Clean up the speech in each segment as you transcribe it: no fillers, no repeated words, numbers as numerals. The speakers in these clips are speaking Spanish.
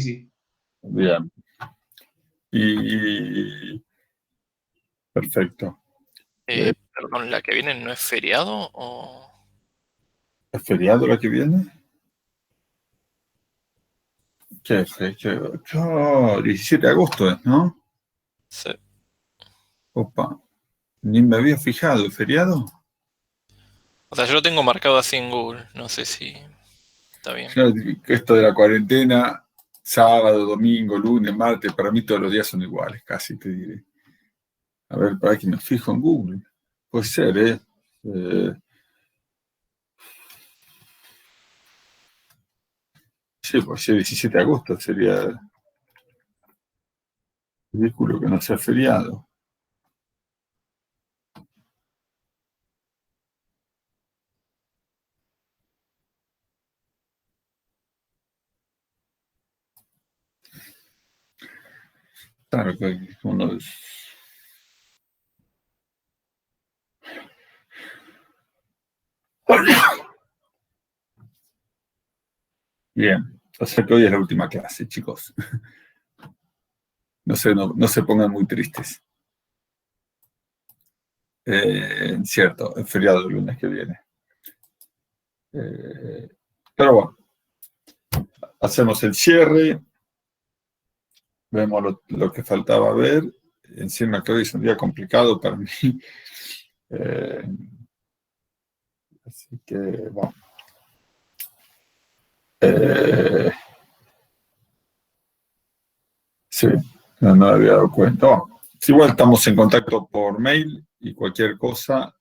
sí. Bien. Y perfecto. Perdón, ¿la que viene no es feriado o...? ¿Es feriado la que viene? ¿Qué es? 17 de agosto es, ¿no? Sí. Opa, ni me había fijado. ¿El feriado? O sea, yo lo tengo marcado así en Google. No sé si está bien. Yo, esto de la cuarentena, sábado, domingo, lunes, martes, para mí todos los días son iguales, casi te diré. A ver, para que me fijo en Google. Puede ser, ¿eh? Sí, pues sí, 17 de agosto sería ridículo que no sea feriado. Claro que uno es... Bien, o sea que hoy es la última clase, chicos. No se pongan muy tristes. Cierto, es feriado el lunes que viene. Pero bueno, hacemos el cierre, vemos lo que faltaba ver. Encima que hoy es un día complicado para mí. Así que, bueno. Sí, no me había dado cuenta. Bueno, igual estamos en contacto por mail y cualquier cosa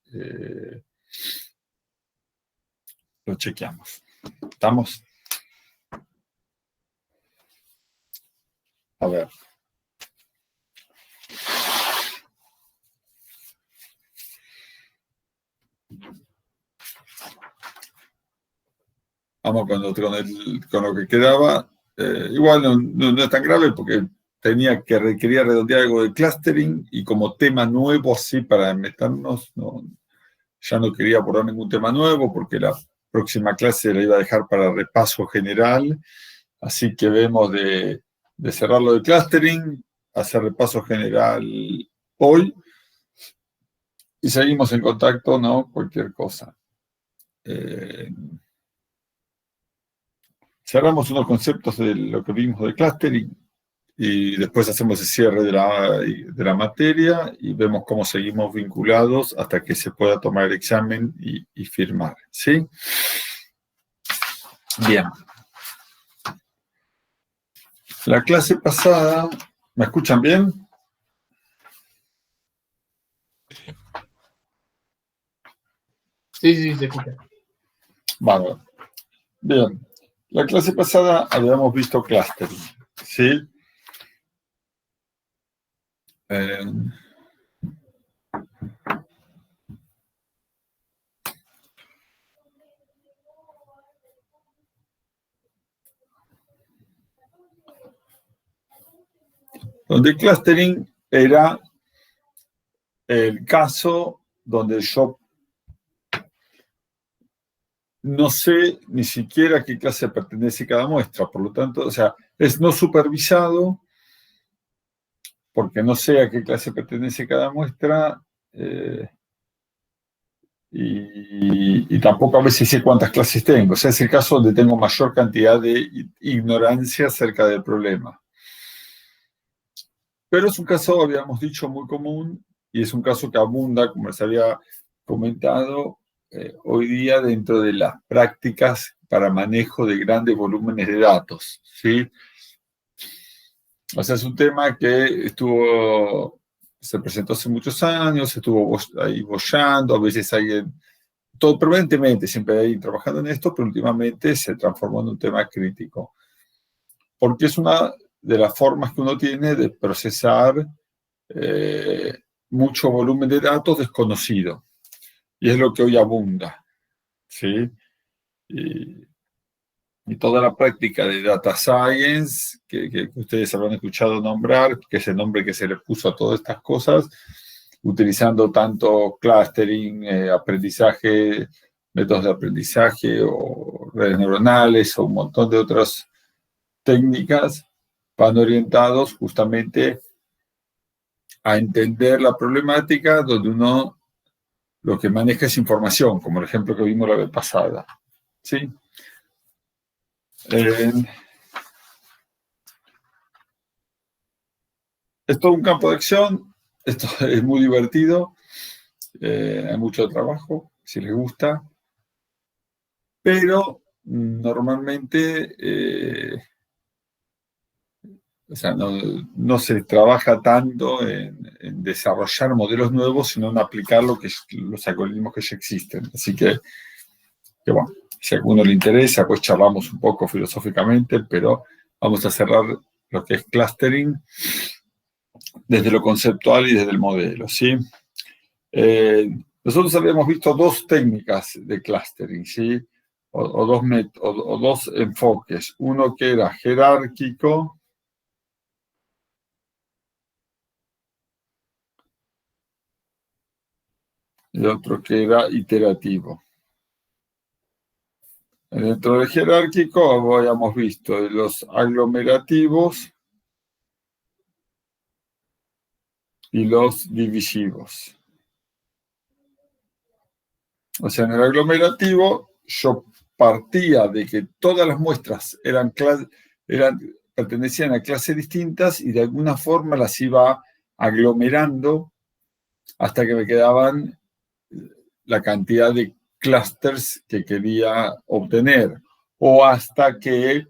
lo chequeamos. ¿Estamos? A ver. Vamos con lo que quedaba. Igual no es tan grave porque quería redondear algo de clustering y como tema nuevo así para meternos, ya no quería abordar ningún tema nuevo porque la próxima clase la iba a dejar para repaso general. Así que vemos de cerrar lo de clustering, hacer repaso general hoy y seguimos en contacto, ¿no? Cualquier cosa. Cerramos unos conceptos de lo que vimos de clustering y después hacemos el cierre de la materia y vemos cómo seguimos vinculados hasta que se pueda tomar el examen y firmar, ¿sí? Bien. La clase pasada, ¿me escuchan bien? Sí, se escucha. Vale. Bien. La clase pasada habíamos visto clustering, ¿sí? Donde el clustering era el caso donde yo no sé ni siquiera a qué clase pertenece cada muestra, por lo tanto, o sea, es no supervisado, porque no sé a qué clase pertenece cada muestra, y tampoco a veces sé cuántas clases tengo. O sea, es el caso donde tengo mayor cantidad de ignorancia acerca del problema. Pero es un caso, habíamos dicho, muy común, y es un caso que abunda, como les había comentado, hoy día dentro de las prácticas para manejo de grandes volúmenes de datos, ¿sí? O sea, es un tema que se presentó hace muchos años, estuvo ahí boyando, a veces alguien, todo permanentemente, siempre ahí trabajando en esto, pero últimamente se transformó en un tema crítico. Porque es una de las formas que uno tiene de procesar mucho volumen de datos desconocido. Y es lo que hoy abunda, ¿sí? Y toda la práctica de data science, que ustedes habrán escuchado nombrar, que es el nombre que se le puso a todas estas cosas, utilizando tanto clustering, aprendizaje, métodos de aprendizaje o redes neuronales o un montón de otros técnicas van orientados justamente a entender la problemática donde uno lo que maneja es información, como el ejemplo que vimos la vez pasada. ¿Sí? Es todo un campo de acción, esto es muy divertido, hay mucho trabajo, si les gusta, pero normalmente o sea, no se trabaja tanto en desarrollar modelos nuevos, sino en aplicar los algoritmos que ya existen. Así que bueno, si a alguno le interesa, pues charlamos un poco filosóficamente, pero vamos a cerrar lo que es clustering desde lo conceptual y desde el modelo, ¿sí? Nosotros habíamos visto dos técnicas de clustering, ¿sí? O dos enfoques. Uno que era jerárquico y otro que era iterativo. Dentro del jerárquico habíamos visto los aglomerativos y los divisivos. O sea, en el aglomerativo yo partía de que todas las muestras pertenecían a clases distintas y de alguna forma las iba aglomerando hasta que me quedaban la cantidad de clusters que quería obtener o hasta que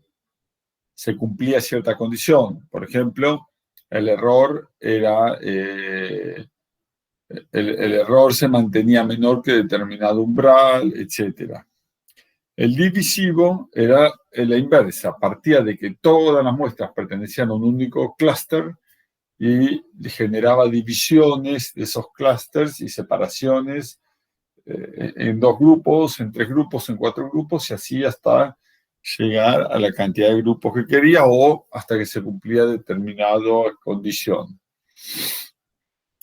se cumplía cierta condición. Por ejemplo, el error era... el error se mantenía menor que determinado umbral, etc. El divisivo era la inversa, partía de que todas las muestras pertenecían a un único clúster y generaba divisiones de esos clústeres y separaciones en 2 grupos, en 3 grupos, en 4 grupos, y así hasta llegar a la cantidad de grupos que quería o hasta que se cumplía determinada condición.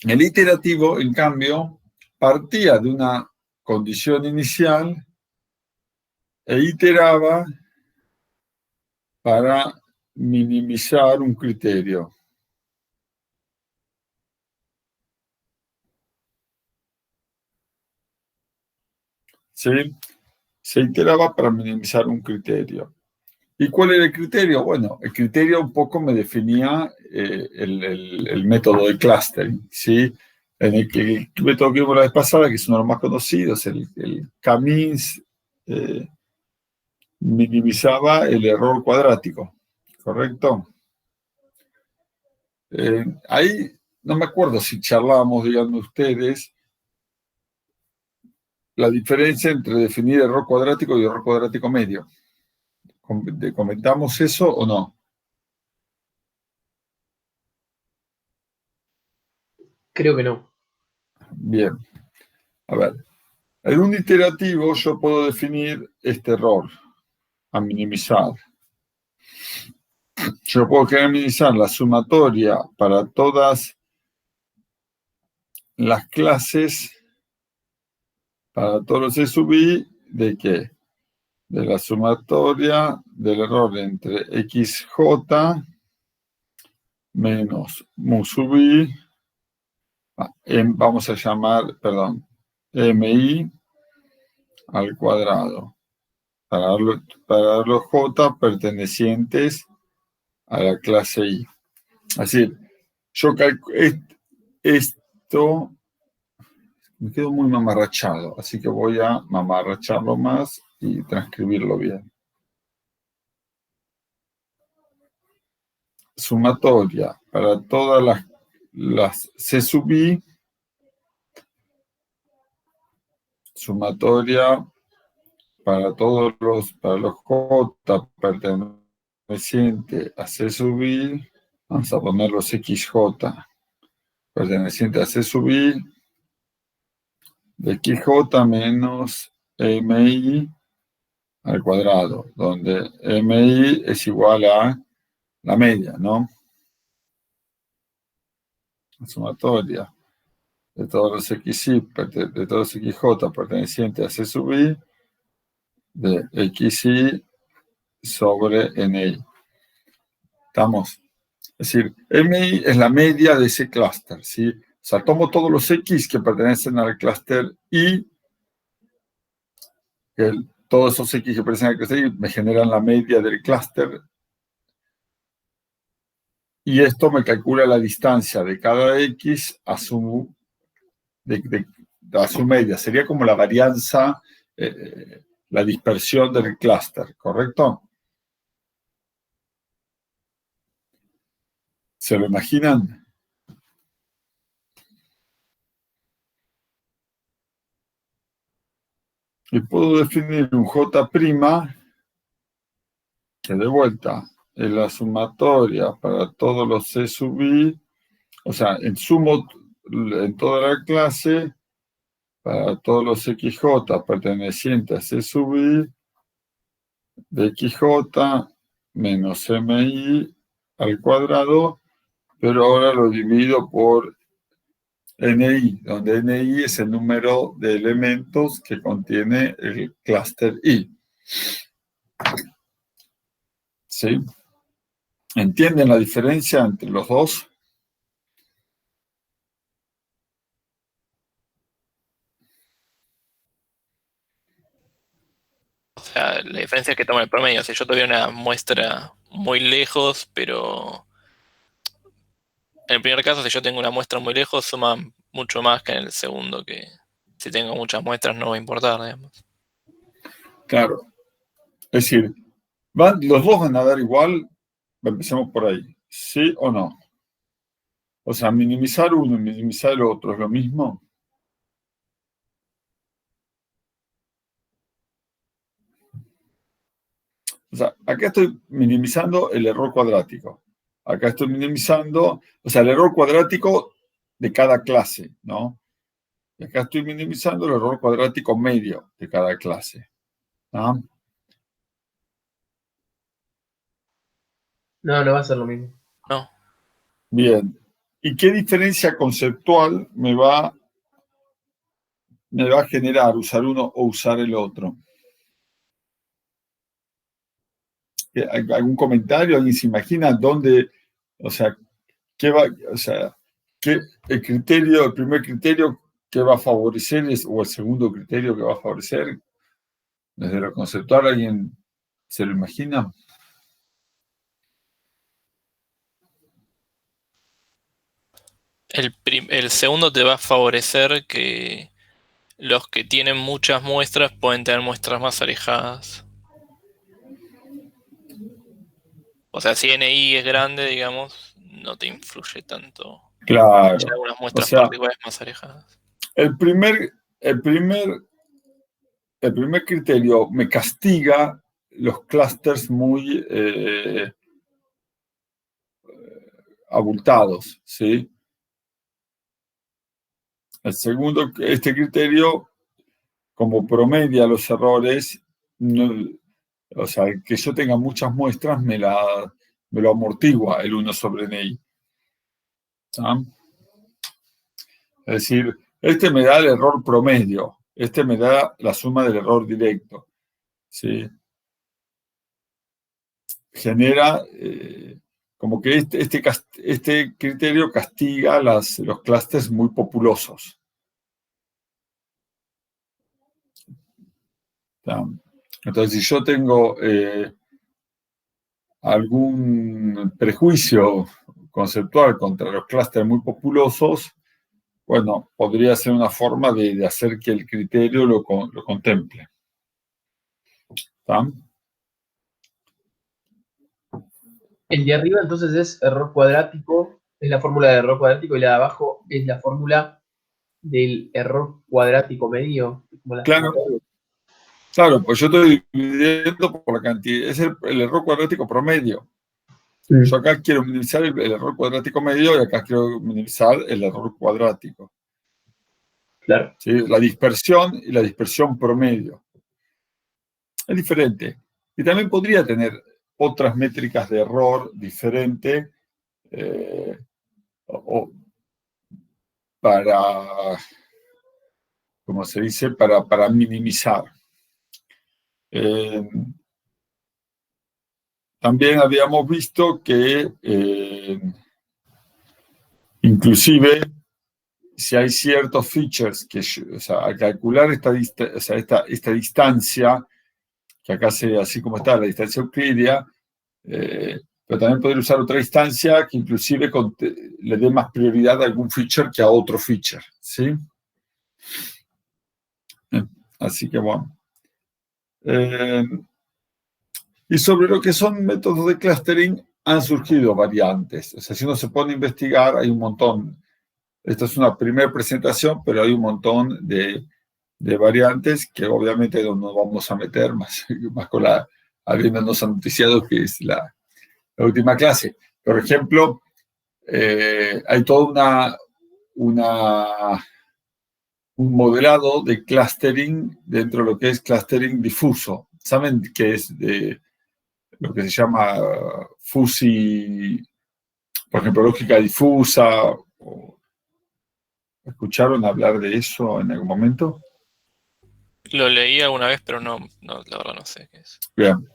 El iterativo, en cambio, partía de una condición inicial e iteraba para minimizar un criterio. ¿Sí? Se iteraba para minimizar un criterio. ¿Y cuál era el criterio? Bueno, el criterio un poco me definía el método de clustering, ¿sí? En el método que vimos la vez pasada, que es uno de los más conocidos, el Camins, minimizaba el error cuadrático, ¿correcto? Ahí no me acuerdo si charlábamos, díganme ustedes, la diferencia entre definir error cuadrático y error cuadrático medio. ¿Comentamos eso o no? Creo que no. Bien. A ver, en un iterativo yo puedo definir este error a minimizar. Yo puedo querer minimizar la sumatoria para todas las clases, para todos los E sub I, ¿de qué? De la sumatoria del error entre XJ menos mu sub I, vamos a llamar, perdón, MI al cuadrado, para los J pertenecientes a la clase I. Así, yo calculo esto, me quedo muy mamarrachado, así que voy a mamarracharlo más y transcribirlo bien. Sumatoria para todas las C sub I, sumatoria para los J pertenecientes a C sub I, vamos a poner los XJ pertenecientes a C sub I, de XJ menos MI al cuadrado, donde MI es igual a la media, ¿no? La sumatoria de todos los XI, de todos los XJ pertenecientes a C sub I, de XI sobre NI. ¿Estamos? Es decir, MI es la media de ese clúster, ¿sí? O sea, tomo todos los X que pertenecen al clúster I, todos esos X que pertenecen al clúster I me generan la media del clúster, y esto me calcula la distancia de cada X a su media. Sería como la varianza, la dispersión del clúster, ¿correcto? ¿Se lo imaginan? Y puedo definir un J', que de vuelta es la sumatoria para todos los C sub I, o sea, en sumo en toda la clase para todos los XJ pertenecientes a C sub I de XJ menos MI al cuadrado, pero ahora lo divido por NI, donde NI es el número de elementos que contiene el clúster I. ¿Sí? ¿Entienden la diferencia entre los dos? O sea, la diferencia es que toma el promedio. Si yo tuviera una muestra muy lejos, pero en el primer caso, si yo tengo una muestra muy lejos, suma mucho más que en el segundo, que si tengo muchas muestras no va a importar, digamos. Claro. Es decir, los dos van a dar igual, empecemos por ahí. ¿Sí o no? O sea, minimizar uno y minimizar el otro es lo mismo. O sea, acá estoy minimizando el error cuadrático. Acá estoy minimizando, o sea, el error cuadrático de cada clase, ¿no? Y acá estoy minimizando el error cuadrático medio de cada clase, ¿no? No, no va a ser lo mismo. No. Bien. ¿Y qué diferencia conceptual me va a generar usar uno o usar el otro? ¿Algún comentario? ¿Alguien se imagina dónde, o sea, qué va, o sea, qué el primer criterio que va a favorecer o el segundo criterio que va a favorecer? Desde lo conceptual, ¿alguien se lo imagina? El segundo te va a favorecer que los que tienen muchas muestras pueden tener muestras más alejadas. O sea, si NI es grande, digamos, no te influye tanto. Claro. Ya algunas O muestras sea, particulares más alejadas. el primer criterio me castiga los clústeres muy abultados, ¿sí? El segundo, este criterio, como promedia los errores, o sea, que yo tenga muchas muestras me lo amortigua el 1 sobre NI. ¿Ah? Es decir, este me da el error promedio, este me da la suma del error directo, ¿sí? Genera como que este criterio castiga los clústeres muy populosos. ¿Tá? Entonces, si yo tengo algún prejuicio conceptual contra los clústeres muy populosos, bueno, podría ser una forma de hacer que el criterio lo contemple. ¿Tá? El de arriba entonces es error cuadrático, es la fórmula de error cuadrático, y la de abajo es la fórmula del error cuadrático medio. Como la Claro, claro, pues yo estoy dividiendo por la cantidad, es el error cuadrático promedio. Yo acá quiero minimizar el error cuadrático medio y acá quiero minimizar el error cuadrático. Claro. ¿Sí? La dispersión y la dispersión promedio. Es diferente. Y también podría tener otras métricas de error diferente o para, como se dice, para minimizar. también habíamos visto que inclusive si hay ciertos features que, o sea, al calcular esta distancia, que acá se, así como está la distancia euclidia, pero también poder usar otra distancia que inclusive le dé más prioridad a algún feature que a otro feature, ¿sí? Así que bueno. Y sobre lo que son métodos de clustering han surgido variantes. O sea, si uno se pone a investigar, hay un montón. Esta es una primera presentación, pero hay un montón de variantes que obviamente no nos vamos a meter más con habiéndonos anunciado que es la última clase. Por ejemplo, hay toda un modelado de clustering dentro de lo que es clustering difuso. ¿Saben qué es lo que se llama FUSI, por ejemplo, lógica difusa? ¿Escucharon hablar de eso en algún momento? Lo leí alguna vez, pero no, la verdad no sé qué es. Bien.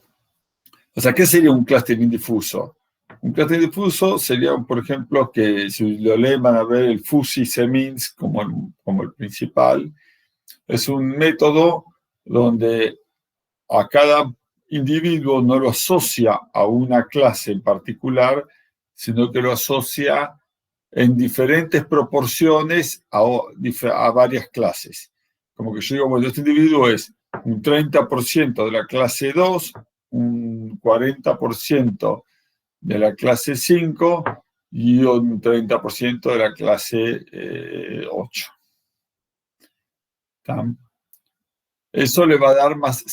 O sea, ¿qué sería un clustering difuso? Un clustering difuso sería, por ejemplo, que si lo leen van a ver el FUSI CEMINS como el principal. Es un método donde a cada individuo no lo asocia a una clase en particular, sino que lo asocia en diferentes proporciones a varias clases. Como que yo digo, bueno, este individuo es un 30% de la clase 2, un 40% de la clase 5 y un 30% de la clase 8. Eso le va a dar más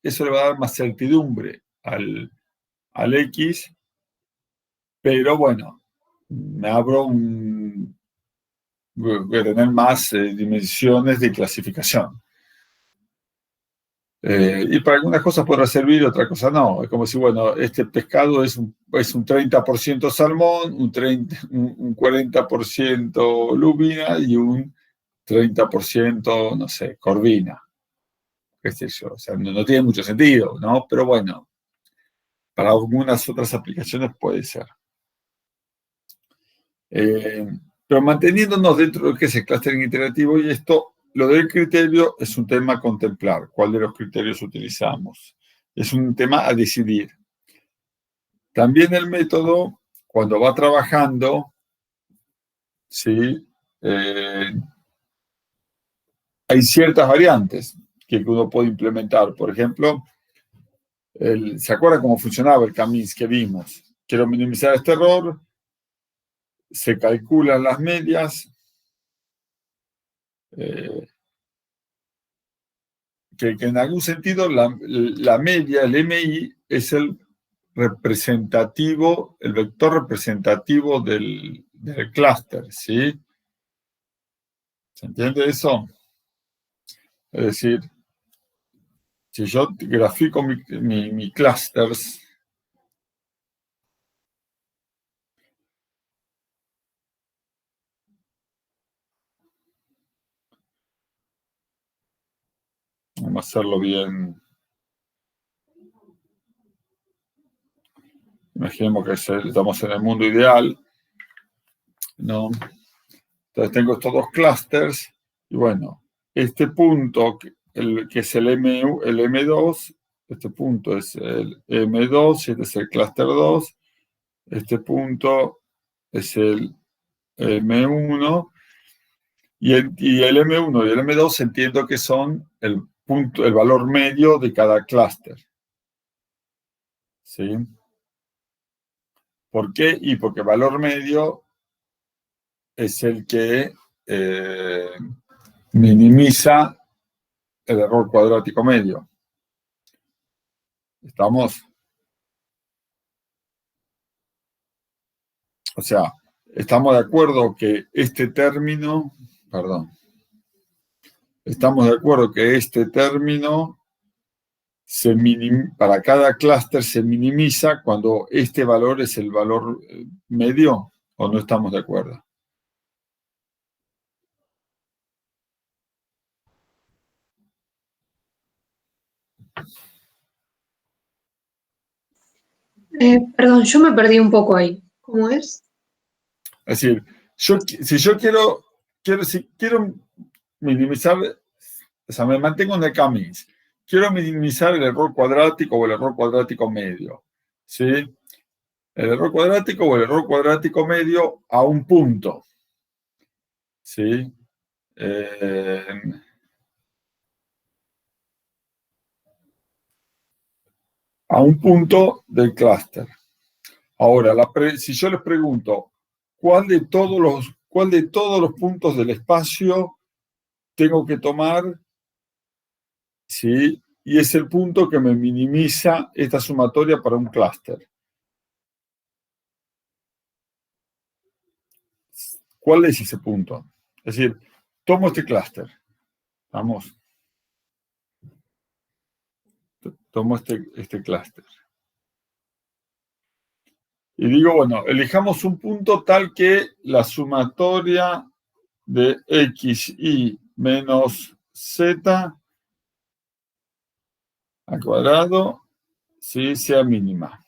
eso le va a dar más certidumbre al X, pero bueno, me abro voy a tener más dimensiones de clasificación. Y para algunas cosas podrá servir, otra cosa no. Es como si, bueno, este pescado es un 30% salmón, un 40% lubina y un 30%, no sé, corvina. Qué sé yo. O sea, no tiene mucho sentido, ¿no? Pero bueno, para algunas otras aplicaciones puede ser. Pero manteniéndonos dentro de lo que es el clustering iterativo y esto, lo del criterio es un tema a contemplar. ¿Cuál de los criterios utilizamos? Es un tema a decidir. También el método, cuando va trabajando, ¿sí? Hay ciertas variantes que uno puede implementar. Por ejemplo, ¿se acuerda cómo funcionaba el Camins que vimos? Quiero minimizar este error, se calculan las medias, que en algún sentido la media, el MI, es el representativo, el vector representativo del clúster, ¿sí? ¿Se entiende eso? Es decir, si yo grafico mi clusters, vamos a hacerlo bien. Imaginemos que estamos en el mundo ideal, ¿no? Entonces tengo estos dos clusters y bueno, este punto que es el M2, este punto es el M2 y este es el clúster 2, este punto es el M1 y el M1 y el M2 entiendo que son el valor medio de cada clúster. ¿Sí? ¿Por qué? Y porque el valor medio es el que minimiza el error cuadrático medio. ¿Estamos? O sea, estamos de acuerdo que este término, perdón, estamos de acuerdo que este término para cada clúster se minimiza cuando este valor es el valor medio, ¿o no estamos de acuerdo? Perdón, yo me perdí un poco ahí. ¿Cómo es? Es decir, si yo quiero minimizar, o sea, me mantengo en el camino, quiero minimizar el error cuadrático o el error cuadrático medio, ¿sí? El error cuadrático o el error cuadrático medio a un punto, ¿sí? A un punto del clúster. Ahora, si yo les pregunto, ¿cuál de todos los puntos del espacio tengo que tomar? ¿Sí? Y es el punto que me minimiza esta sumatoria para un clúster. ¿Cuál es ese punto? Es decir, tomo este clúster. Vamos. Tomo este clúster. Y digo, bueno, elijamos un punto tal que la sumatoria de x y menos z al cuadrado, sí, sea mínima.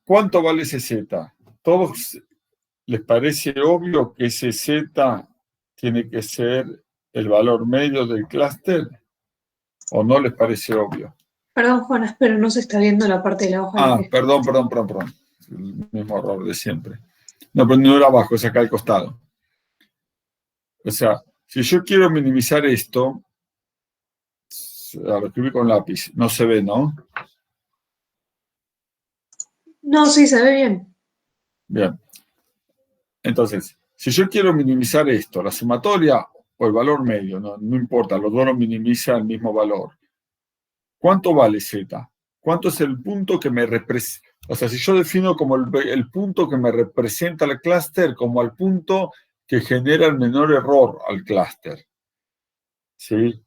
¿Cuánto vale ese z? ¿Todos les parece obvio que ese z tiene que ser el valor medio del clúster? ¿O no les parece obvio? Perdón, Juanas, pero no se está viendo la parte de la hoja. Perdón. El mismo error de siempre. No, pero no era abajo, es acá al costado. O sea, si yo quiero minimizar esto, lo escribí con lápiz, no se ve, ¿no? No, sí, se ve bien. Bien. Entonces, si yo quiero minimizar esto, la sumatoria o el valor medio, no importa, los dos lo minimizan el mismo valor. ¿Cuánto vale z? ¿Cuánto es el punto que me representa? O sea, si yo defino como el punto que me representa el clúster como el punto que genera el menor error al clúster. ¿Sí?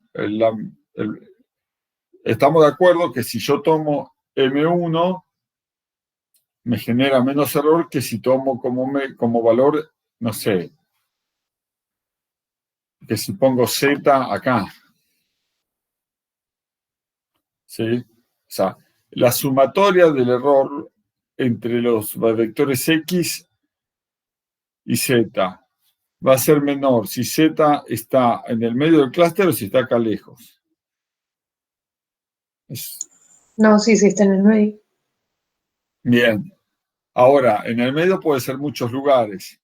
Estamos de acuerdo que si yo tomo M1, me genera menos error que si tomo como valor, no sé, que si pongo Z acá. ¿Sí? O sea, la sumatoria del error entre los vectores X y Z va a ser menor si Z está en el medio del clúster o si está acá lejos. No, sí, está en el medio. Bien. Ahora, en el medio puede ser muchos lugares.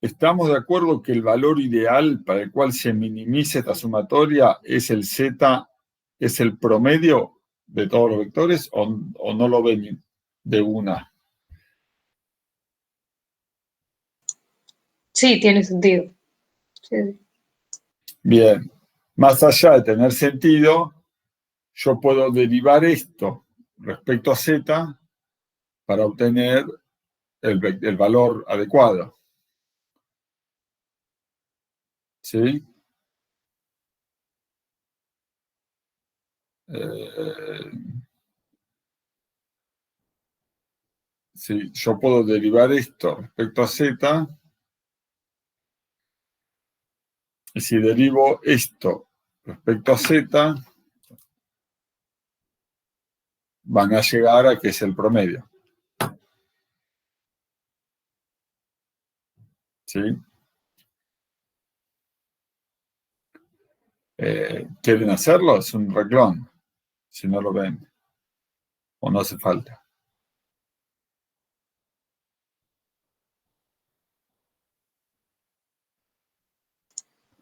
¿Estamos de acuerdo que el valor ideal para el cual se minimiza esta sumatoria es el Z, es el promedio de todos los vectores o no lo ven de una? Sí, tiene sentido. Sí. Bien, más allá de tener sentido, yo puedo derivar esto respecto a Z para obtener el valor adecuado. ¿Sí? Sí, yo puedo derivar esto respecto a Z. Y si derivo esto respecto a Z, van a llegar a que es el promedio. ¿Sí? ¿Quieren hacerlo? Es un renglón, si no lo ven. O no hace falta.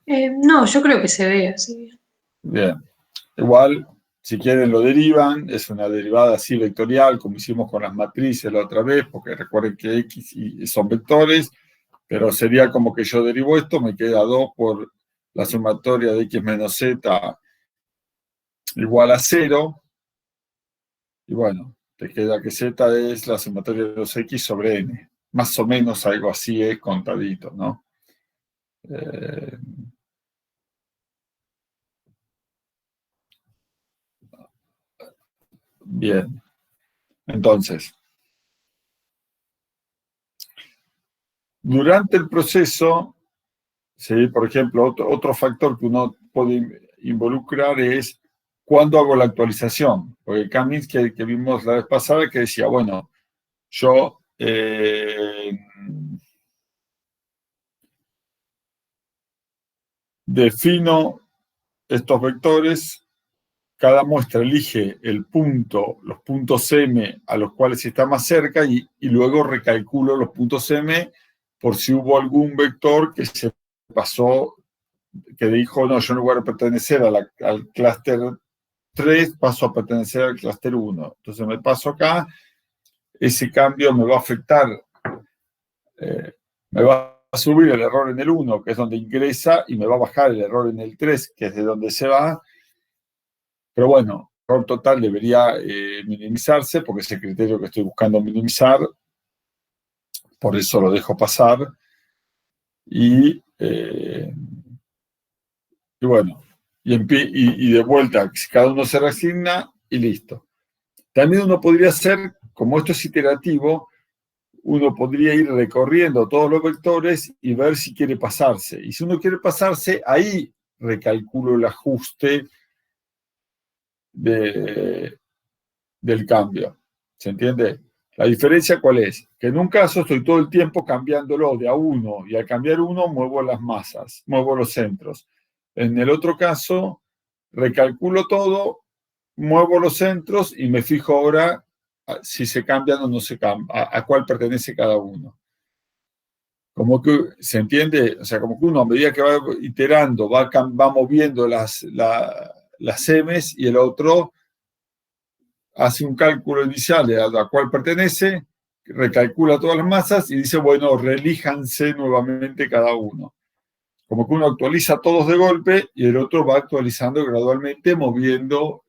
No, yo creo que se ve así. Bien. Igual, si quieren lo derivan, es una derivada así vectorial, como hicimos con las matrices la otra vez, porque recuerden que X y son vectores, pero sería como que yo derivo esto, me queda 2 por la sumatoria de X menos Z igual a 0, y bueno, te queda que Z es la sumatoria de los X sobre N. Más o menos algo así es contadito, ¿no? Bien. Entonces, durante el proceso, ¿sí? Por ejemplo, otro factor que uno puede involucrar es cuándo hago la actualización. Porque Cummings, que vimos la vez pasada, que decía, bueno, yo defino estos vectores, cada muestra elige el punto, los puntos M a los cuales está más cerca y luego recalculo los puntos M por si hubo algún vector que se pasó, que dijo, no, yo en lugar de pertenecer al clúster 3, paso a pertenecer al clúster 1. Entonces me paso acá, ese cambio me va a afectar, me va a subir el error en el 1, que es donde ingresa, y me va a bajar el error en el 3, que es de donde se va. Pero bueno, el error total debería minimizarse, porque es el criterio que estoy buscando minimizar, por eso lo dejo pasar. Y bueno, y de vuelta, cada uno se reasigna y listo. También uno podría hacer, como esto es iterativo, uno podría ir recorriendo todos los vectores y ver si quiere pasarse. Y si uno quiere pasarse, ahí recalculo el ajuste del cambio. ¿Se entiende? La diferencia, ¿cuál es? Que en un caso estoy todo el tiempo cambiándolo de a uno, y al cambiar uno muevo las masas, muevo los centros. En el otro caso, recalculo todo, muevo los centros y me fijo ahora si se cambian o no se cambian, a cuál pertenece cada uno. Como que, ¿se entiende? O sea, como que uno a medida que va iterando, va moviendo las M's, y el otro hace un cálculo inicial de a cuál pertenece, recalcula todas las masas y dice, bueno, reelíjanse nuevamente cada uno. Como que uno actualiza todos de golpe y el otro va actualizando gradualmente, moviendo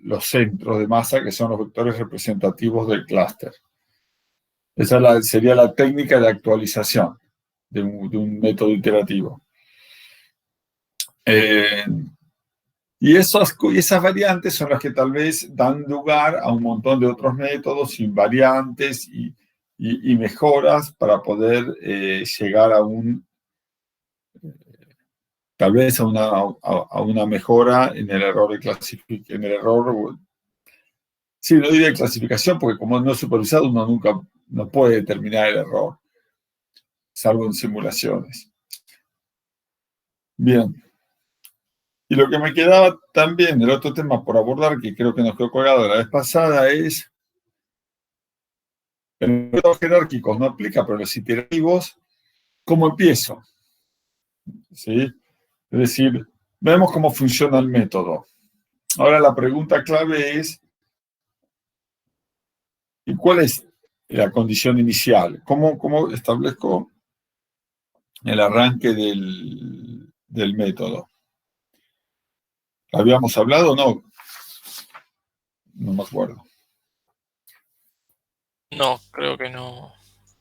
los centros de masa, que son los vectores representativos del clúster. Esa sería la técnica de actualización de un método iterativo. Y esas variantes son las que tal vez dan lugar a un montón de otros métodos, invariantes y mejoras para poder llegar a tal vez a una mejora en el error de clasificación, sí, no diría de clasificación, porque como no es supervisado, uno nunca no puede determinar el error, salvo en simulaciones. Bien. Y lo que me quedaba también, el otro tema por abordar, que creo que nos quedó colgado la vez pasada, es en los métodos jerárquicos no aplica, pero los iterativos, ¿cómo empiezo? ¿Sí? Es decir, vemos cómo funciona el método. Ahora la pregunta clave es, ¿y cuál es la condición inicial? ¿Cómo establezco el arranque del método? ¿Habíamos hablado o no? No me acuerdo. No, creo que no.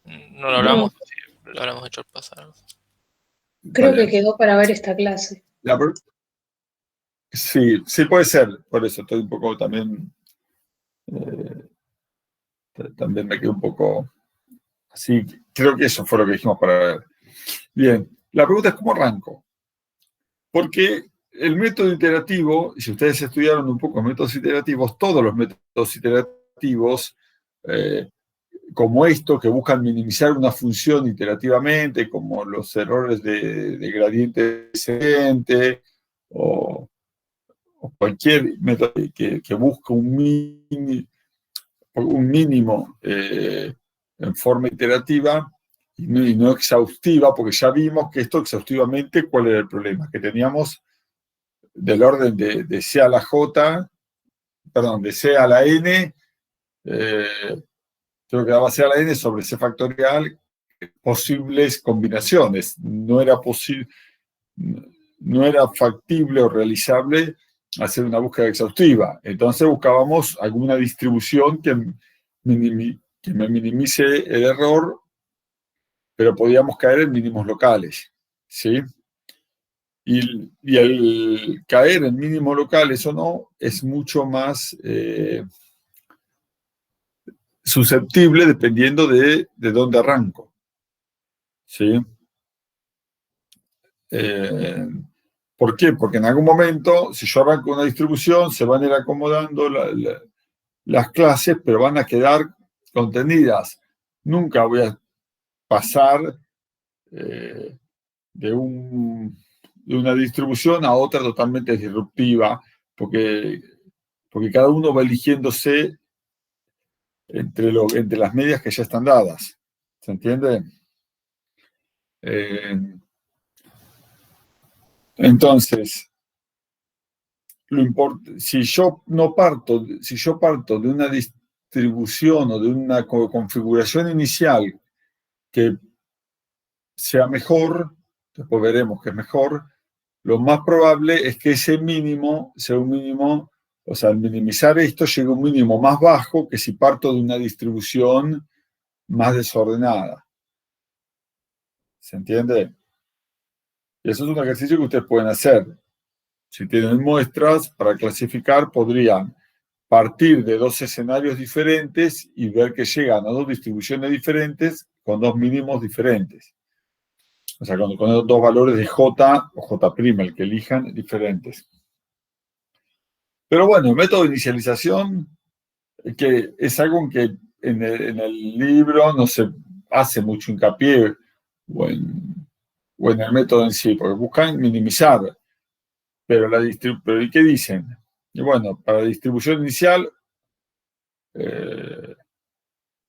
No lo hablamos, sí, lo hablamos hecho pasar. Creo Vale. que quedó para ver esta clase. Sí, puede ser. Por eso estoy un poco también me quedé un poco así. Creo que eso fue lo que dijimos para ver. Bien, la pregunta es ¿cómo arranco? Porque el método iterativo, si ustedes estudiaron un poco métodos iterativos, todos los métodos iterativos, como esto, que buscan minimizar una función iterativamente, como los errores de gradiente descendente, o cualquier método que busca un mínimo en forma iterativa y no exhaustiva, porque ya vimos que esto exhaustivamente, ¿cuál era el problema? Que teníamos del orden de C a la J, perdón, de C a la N, creo que daba C a la N sobre C factorial, posibles combinaciones. No era factible o realizable hacer una búsqueda exhaustiva. Entonces buscábamos alguna distribución que me minimice el error, pero podíamos caer en mínimos locales, ¿sí? Y el caer en mínimos locales o no es mucho más susceptible dependiendo de dónde arranco, ¿sí? ¿Por qué? Porque en algún momento, si yo arranco una distribución, se van a ir acomodando las clases, pero van a quedar contenidas. Nunca voy a pasar de una distribución a otra totalmente disruptiva, porque cada uno va eligiéndose entre las medias que ya están dadas. ¿Se entiende? Entonces, si yo parto de una distribución o de una configuración inicial que sea mejor, después veremos que es mejor, lo más probable es que ese mínimo sea un mínimo, o sea, al minimizar esto llega a un mínimo más bajo que si parto de una distribución más desordenada. ¿Se entiende? Y eso es un ejercicio que ustedes pueden hacer. Si tienen muestras para clasificar, podrían partir de dos escenarios diferentes y ver que llegan a dos distribuciones diferentes con dos mínimos diferentes. O sea, con dos valores de J o J', el que elijan, diferentes. Pero bueno, el método de inicialización, que es algo en que en el libro no se hace mucho hincapié, o en el método en sí, porque buscan minimizar. Pero ¿y qué dicen? Y bueno, para la distribución inicial,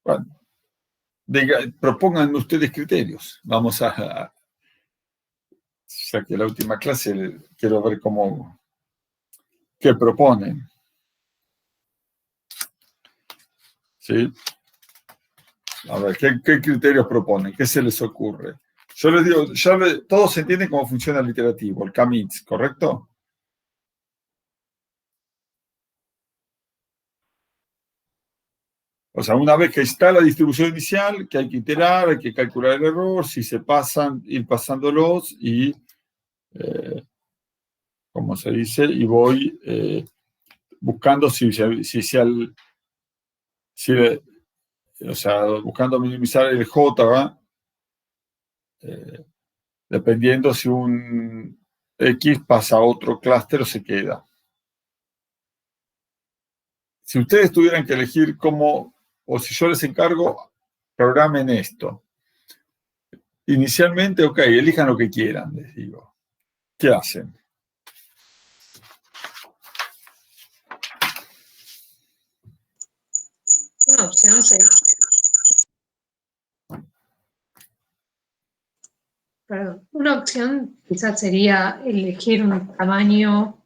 bueno, propongan ustedes criterios. Vamos ya que la última clase quiero ver qué proponen. ¿Sí? A ver, ¿qué criterios proponen? ¿Qué se les ocurre? Yo les digo, todos entienden cómo funciona el iterativo, el CAMITS, ¿correcto? O sea, una vez que está la distribución inicial, que hay que iterar, hay que calcular el error, si se pasan, ir pasándolos y, como se dice, y voy buscando o sea, buscando minimizar el J, ¿va? Dependiendo si un X pasa a otro clúster o se queda. Si ustedes tuvieran que elegir o si yo les encargo, programen esto. Inicialmente, ok, elijan lo que quieran, les digo. ¿Qué hacen? Una opción sería, una opción quizás sería elegir un tamaño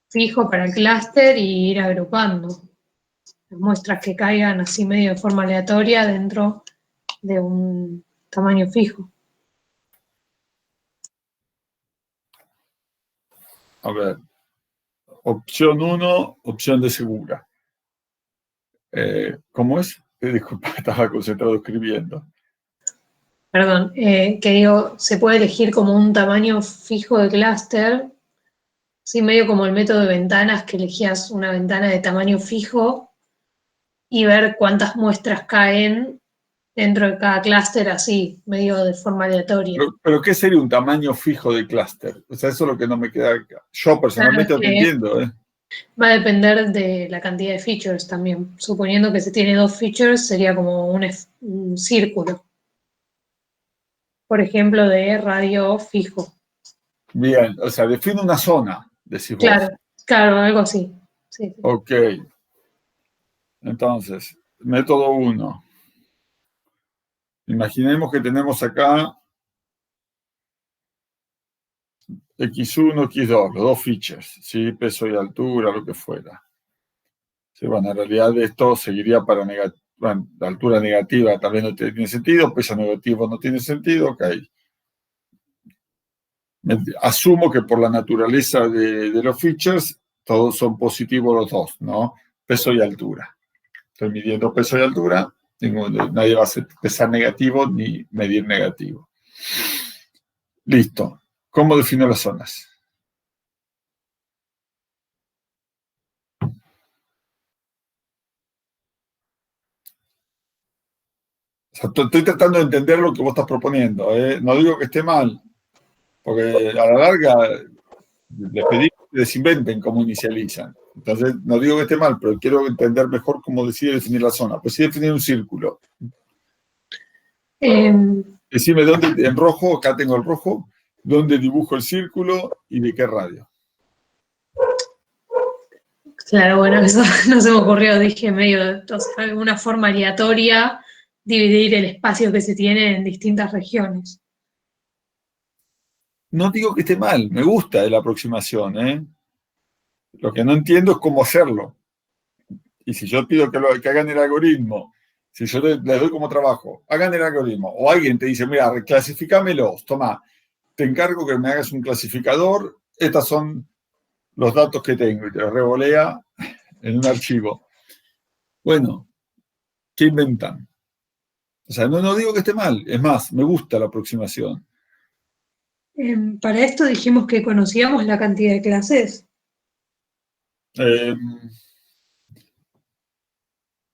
fijo para el clúster y ir agrupando las muestras que caigan así medio de forma aleatoria dentro de un tamaño fijo. A ver, opción 1, opción de segura. ¿Cómo es? Disculpa, estaba concentrado escribiendo. Perdón, que digo, se puede elegir como un tamaño fijo de clúster, sí, medio como el método de ventanas, que elegías una ventana de tamaño fijo y ver cuántas muestras caen dentro de cada clúster así, medio de forma aleatoria. ¿Pero qué sería un tamaño fijo de clúster? O sea, eso es lo que no me queda acá. Yo personalmente no entiendo, ¿eh? Va a depender de la cantidad de features también. Suponiendo que se tiene 2 features, sería como un círculo. Por ejemplo, de radio fijo. Bien, o sea, define una zona, decís vos. Claro, algo así. Sí. Ok. Entonces, método 1. Imaginemos que tenemos acá X1, X2, los dos features, ¿sí? Peso y altura, lo que fuera. Sí, bueno, en realidad esto seguiría para la altura negativa también no tiene sentido, peso negativo no tiene sentido, ok. Asumo que por la naturaleza de los features, todos son positivos los dos, ¿no? Peso y altura. Estoy midiendo peso y altura, nadie va a pesar negativo ni medir negativo. Listo. ¿Cómo defino las zonas? O sea, estoy tratando de entender lo que vos estás proponiendo, ¿eh? No digo que esté mal, porque a la larga les pedí que desinventen cómo inicializan. Entonces, no digo que esté mal, pero quiero entender mejor cómo decide definir la zona. Pues sí, definir un círculo. Decime dónde, en rojo, acá tengo el rojo, dónde dibujo el círculo y de qué radio. Claro, bueno, eso no se me ocurrió, dije medio, o sea, alguna forma aleatoria, dividir el espacio que se tiene en distintas regiones. No digo que esté mal, me gusta la aproximación, ¿eh? Lo que no entiendo es cómo hacerlo. Y si yo pido que hagan el algoritmo, si yo les doy como trabajo, hagan el algoritmo, o alguien te dice, mira, reclasifícamelos, toma, te encargo que me hagas un clasificador, estos son los datos que tengo, y te los revolea en un archivo. Bueno, ¿qué inventan? O sea, no digo que esté mal, es más, me gusta la aproximación. Para esto dijimos que conocíamos la cantidad de clases.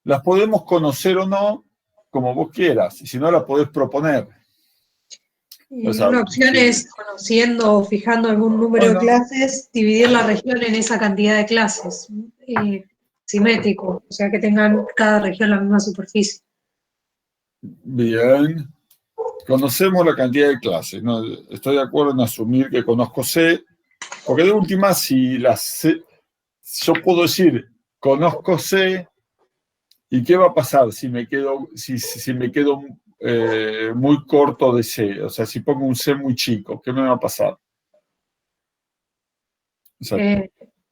Las podemos conocer o no, como vos quieras, y si no, las podés proponer. O sea, Una opción sí. es, conociendo o fijando algún número de clases, dividir la región en esa cantidad de clases, simétrico, o sea, que tengan cada región la misma superficie. Bien. Conocemos la cantidad de clases, ¿no? Estoy de acuerdo en asumir que conozco C, porque de última, si las C, yo puedo decir, conozco C, ¿y qué va a pasar si me quedo, si me quedo muy corto de C? O sea, si pongo un C muy chico, ¿qué me va a pasar? O sea,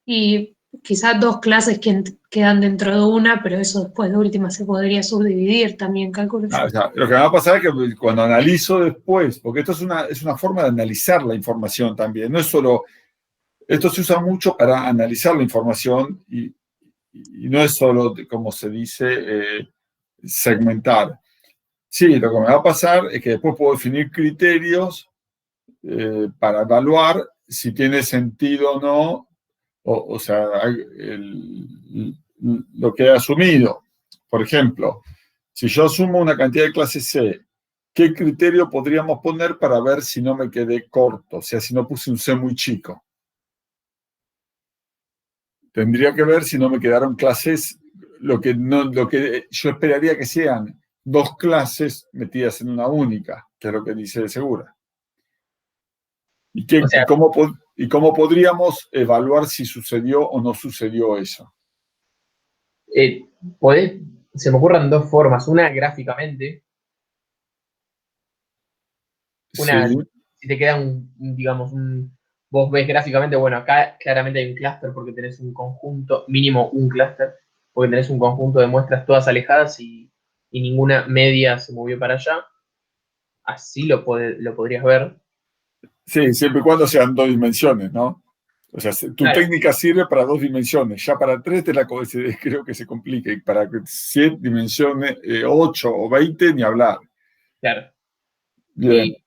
Y quizás dos clases que quedan dentro de una, pero eso después de última se podría subdividir también, calculo yo. o sea, lo que me va a pasar es que cuando analizo después, porque esto es una forma de analizar la información también, no es solo, esto se usa mucho para analizar la información y no es solo, como se dice, segmentar. Sí, lo que me va a pasar es que después puedo definir criterios para evaluar si tiene sentido o no, o sea, lo que he asumido. Por ejemplo, si yo asumo una cantidad de clase C, ¿qué criterio podríamos poner para ver si no me quedé corto? O sea, si no puse un C muy chico. Tendría que ver si no me quedaron clases, lo que yo esperaría que sean dos clases metidas en una única, que es lo que dice Segura. O sea, ¿Y cómo podríamos evaluar si sucedió o no sucedió eso? se me ocurren dos formas. Una gráficamente, una, Sí, si te queda digamos, vos ves gráficamente, bueno, acá claramente hay un clúster porque tenés un conjunto, mínimo un clúster, porque tenés un conjunto de muestras todas alejadas y ninguna media se movió para allá. Así lo podrías ver. sí, siempre y cuando sean dos dimensiones, ¿no? O sea, tu Claro, técnica sirve para dos dimensiones, ya para tres creo que se complica, y para 7 dimensiones, 8 o 20, ni hablar. claro. Bien, Y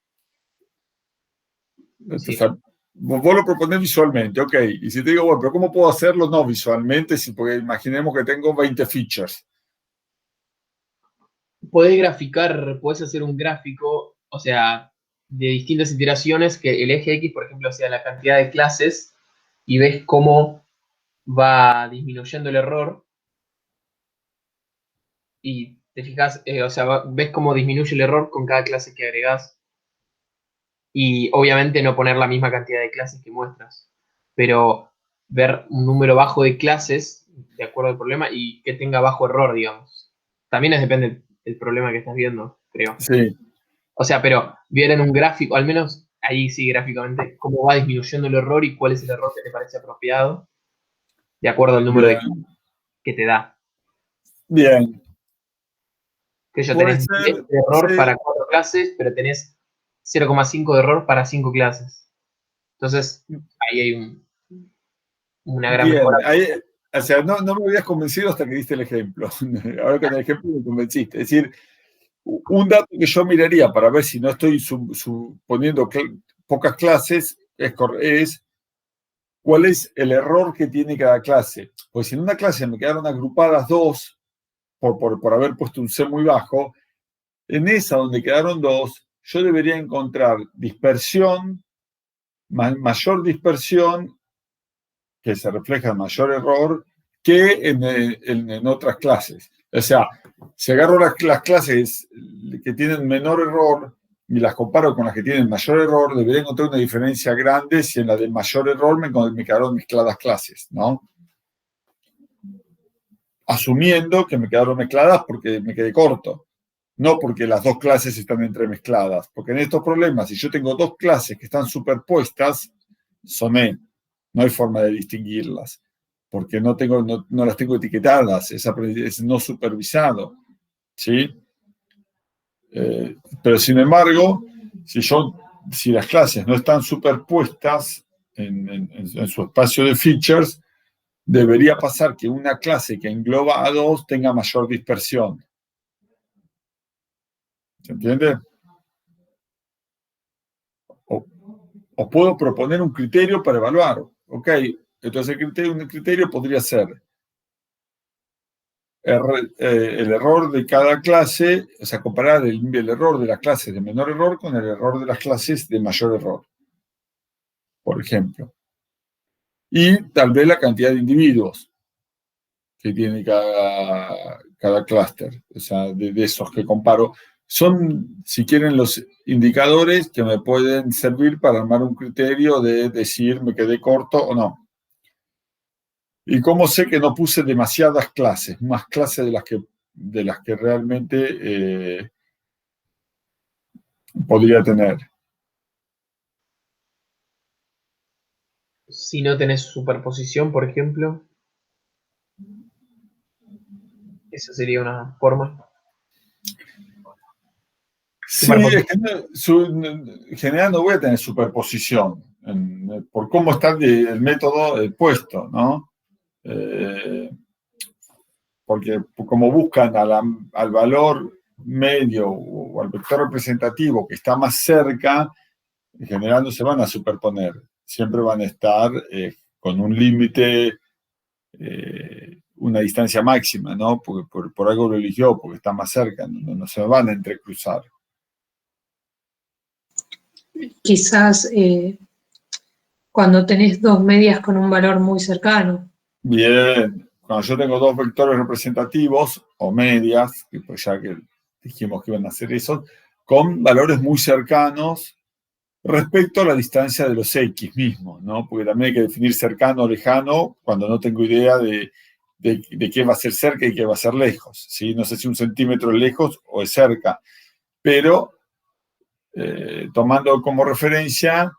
entonces, sí. vos lo proponés visualmente, ok, y si te digo, bueno, pero ¿cómo puedo hacerlo no visualmente? Porque imaginemos que tengo 20 features. Podés hacer un gráfico, o sea, de distintas iteraciones, que el eje X, por ejemplo, sea la cantidad de clases, y ves cómo va disminuyendo el error, y te fijas, o sea, ves cómo disminuye el error con cada clase que agregás, y obviamente no poner la misma cantidad de clases que muestras, pero ver un número bajo de clases, de acuerdo al problema, y que tenga bajo error, digamos. También depende del problema que estás viendo, creo. Sí, O sea, pero ver en un gráfico, al menos ahí sí gráficamente, cómo va disminuyendo el error y cuál es el error que te parece apropiado, de acuerdo al número de bien, que te da. bien. Que ya Puede tenés 10 ser, de error sí, para 4 clases, pero tenés 0,5 de error para 5 clases. Entonces, ahí hay una gran bien. mejora. O sea, no me habías convencido hasta que diste el ejemplo. Ahora con el ejemplo me convenciste. Es decir, un dato que yo miraría para ver si no estoy suponiendo pocas clases es cuál es el error que tiene cada clase. Pues si en una clase me quedaron agrupadas dos por haber puesto un C muy bajo, en esa donde quedaron dos, yo debería encontrar dispersión mayor dispersión, que se refleja en mayor error, que en otras clases. O sea, si agarro las clases que tienen menor error y las comparo con las que tienen mayor error, debería encontrar una diferencia grande si en la de mayor error me quedaron mezcladas clases, ¿no? Asumiendo que me quedaron mezcladas porque me quedé corto, no porque las dos clases están entremezcladas. Porque en estos problemas, si yo tengo dos clases que están superpuestas, soné, no hay forma de distinguirlas, porque no las tengo etiquetadas, es no supervisado, ¿sí? Pero sin embargo, si las clases no están superpuestas en su espacio de features, debería pasar que una clase que engloba a dos tenga mayor dispersión. ¿Se entiende? O puedo proponer un criterio para evaluar. Ok, entonces un criterio podría ser el error de cada clase, o sea, comparar el error de las clases de menor error con el error de las clases de mayor error, por ejemplo. Y tal vez la cantidad de individuos que tiene cada clúster, o sea, de esos que comparo. Son, si quieren, los indicadores que me pueden servir para armar un criterio de decir me quedé corto o no. ¿Y cómo sé que no puse demasiadas clases, más clases de las que realmente podría tener? Si no tenés superposición, por ejemplo, esa sería una forma. Sí, es que en general no voy a tener superposición por cómo está el método puesto, ¿no? Porque como buscan al valor medio o al vector representativo que está más cerca, en general no se van a superponer, siempre van a estar con un límite, una distancia máxima, ¿no? Porque por algo lo eligió, porque está más cerca, no se van a entrecruzar. Quizás cuando tenés dos medias con un valor muy cercano. Bien, cuando yo tengo dos vectores representativos o medias, que pues ya que dijimos que iban a hacer eso, con valores muy cercanos respecto a la distancia de los X mismos, ¿no? Porque también hay que definir cercano o lejano cuando no tengo idea de qué va a ser cerca y qué va a ser lejos, ¿sí? No sé si 1 centímetro es lejos o es cerca, pero tomando como referencia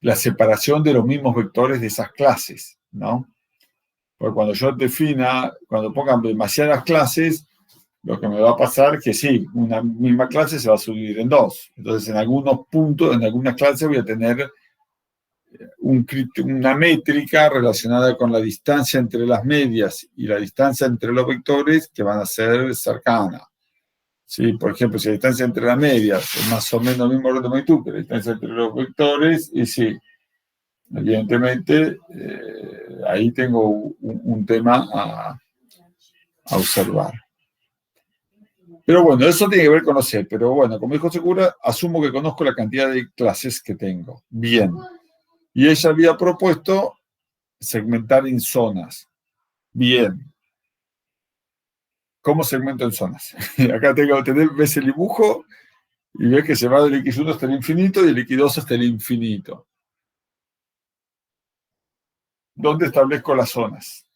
la separación de los mismos vectores de esas clases, ¿no? Porque cuando pongan demasiadas clases, lo que me va a pasar es que sí, una misma clase se va a subdividir en dos. Entonces, en algunos puntos, en algunas clases voy a tener una métrica relacionada con la distancia entre las medias y la distancia entre los vectores que van a ser cercanas. Sí, por ejemplo, si la distancia entre las medias es más o menos el mismo orden de magnitud que la distancia entre los vectores, y sí, evidentemente, ahí tengo un tema a observar. Pero bueno, eso tiene que ver con conocer. Pero bueno, como dijo Segura, asumo que conozco la cantidad de clases que tengo. Bien. Y ella había propuesto segmentar en zonas. Bien. ¿Cómo segmento en zonas? Acá ves el dibujo y ves que se va del X1 hasta el infinito y el X2 hasta el infinito. ¿Dónde establezco las zonas?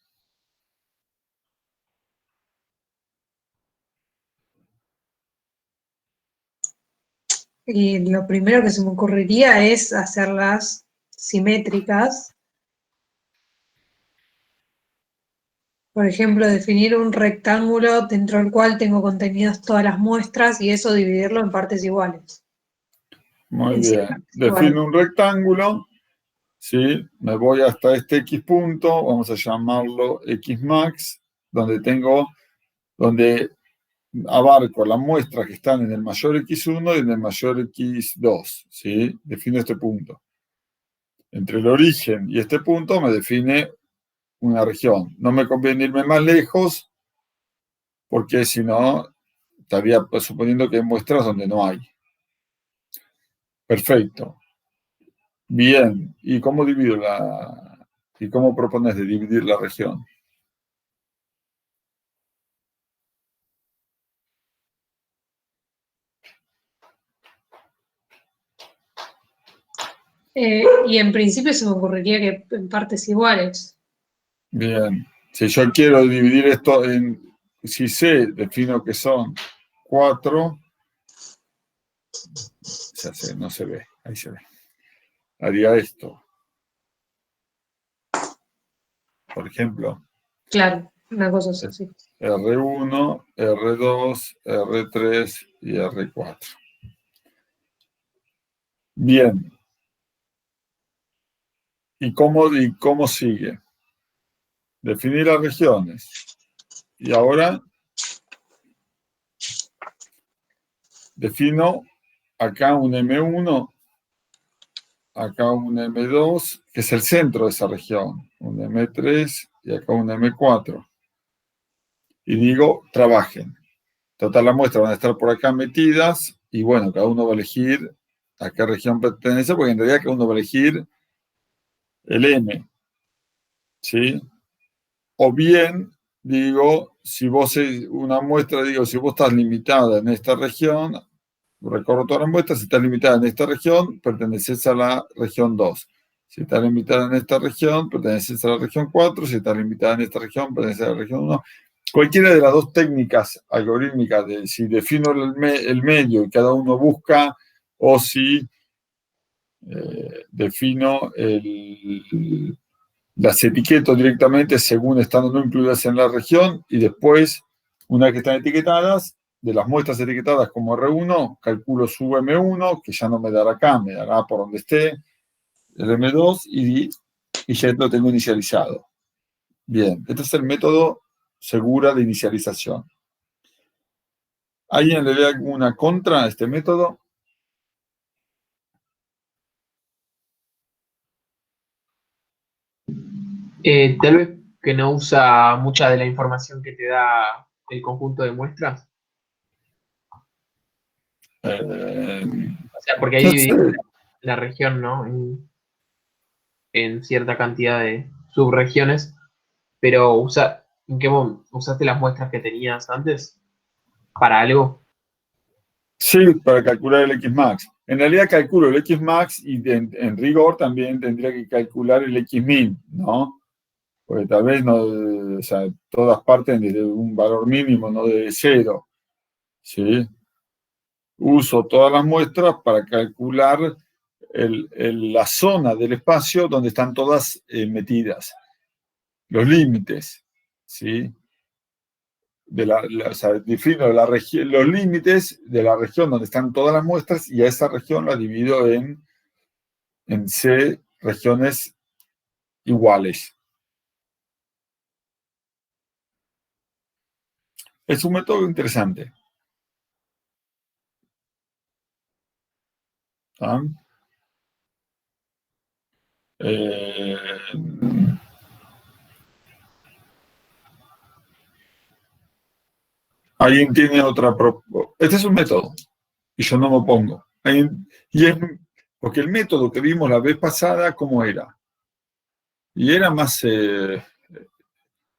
Y lo primero que se me ocurriría es hacerlas simétricas. Por ejemplo, definir un rectángulo dentro del cual tengo contenidas todas las muestras y eso dividirlo en partes iguales. Muy bien. Defino un rectángulo. ¿Sí? Me voy hasta este X punto, vamos a llamarlo X max, donde abarco las muestras que están en el mayor X1 y en el mayor X2, ¿sí? Defino este punto. Entre el origen y este punto me define una región. No me conviene irme más lejos, porque si no, estaría suponiendo que hay muestras donde no hay. Perfecto. Bien. ¿Y cómo y cómo propones de dividir la región? Y en principio se me ocurriría que en partes iguales. Bien. Si yo quiero dividir esto si sé, defino que son 4. Ya sé, no se ve. Ahí se ve. Haría esto. Por ejemplo, Claro, una cosa así. R1, R2, R3 y R4. Bien. ¿Y cómo sigue? Definir las regiones. Y ahora defino acá un M1, acá un M2, que es el centro de esa región, un M3 y acá un M4. Y digo, trabajen. Total, las muestras van a estar por acá metidas y bueno, cada uno va a elegir a qué región pertenece, porque en realidad cada uno va a elegir el M, ¿sí? O bien, digo, si vos una muestra, digo, si vos estás limitada en esta región, recorro todas las muestras, si estás limitada en esta región, perteneces a la región 2. Si estás limitada en esta región, perteneces a la región 4. Si estás limitada en esta región, perteneces a la región 1. Cualquiera de las dos técnicas algorítmicas, de si defino el medio y cada uno busca, o si defino las etiqueto directamente según estando no incluidas en la región y después, una vez que están etiquetadas, de las muestras etiquetadas como R1, calculo su M1, que ya no me dará acá, me dará por donde esté, el M2 y ya lo tengo inicializado. Bien, este es el método segura de inicialización. ¿Alguien le ve alguna contra a este método? Tal vez que no usa mucha de la información que te da el conjunto de muestras. O sea, porque ahí No sé. dividís la región, ¿no? En cierta cantidad de subregiones, pero usaste las muestras que tenías antes para algo? Sí, para calcular el Xmax. En realidad calculo el Xmax y en rigor también tendría que calcular el Xmin, ¿no? Porque tal vez no, o sea, todas parten desde un valor mínimo, no de 0. ¿Sí? Uso todas las muestras para calcular la zona del espacio donde están todas metidas, los límites, ¿sí? O sea, defino los límites de la región donde están todas las muestras y a esa región la divido en C regiones iguales. Es un método interesante. ¿Ah? Alguien tiene otra propuesta. Este es un método y yo no me opongo. Porque el método que vimos la vez pasada, ¿cómo era? Y era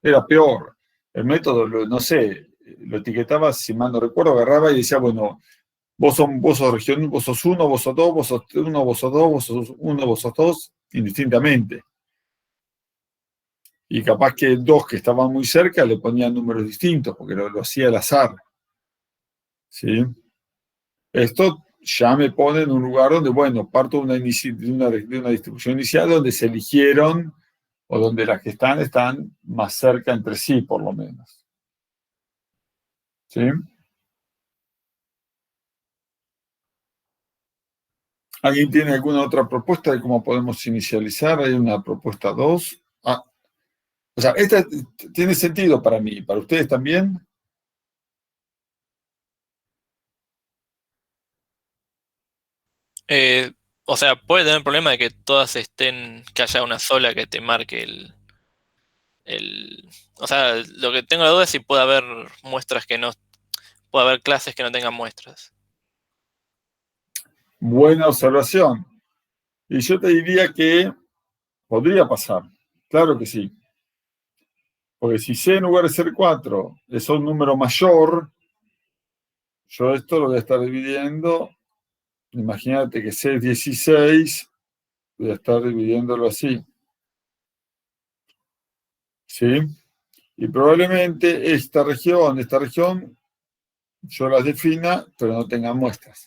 era peor. El método, no sé, lo etiquetaba, si mal no recuerdo, agarraba y decía, bueno, vos sos región, vos sos 1, vos sos 2, vos sos 1, vos sos 2, vos sos 1, vos sos 2, indistintamente. Y capaz que dos que estaban muy cerca le ponían números distintos, porque lo hacía al azar. ¿Sí? Esto ya me pone en un lugar donde, bueno, parto de una distribución inicial donde se eligieron, o donde las que están más cerca entre sí, por lo menos. ¿Sí? ¿Alguien tiene alguna otra propuesta de cómo podemos inicializar? Hay una propuesta 2. O sea, esta tiene sentido para mí. ¿Para ustedes también? O sea, puede tener el problema de que todas estén, que haya una sola que te marque o sea, lo que tengo la duda es si puede haber muestras que no, puede haber clases que no tengan muestras. Buena observación. Y yo te diría que podría pasar. Claro que sí. Porque si C en lugar de ser 4 es un número mayor, yo esto lo voy a estar dividiendo. Imagínate que C es 16, voy a estar dividiéndolo así. ¿Sí? Y probablemente esta región, yo las defina, pero no tenga muestras.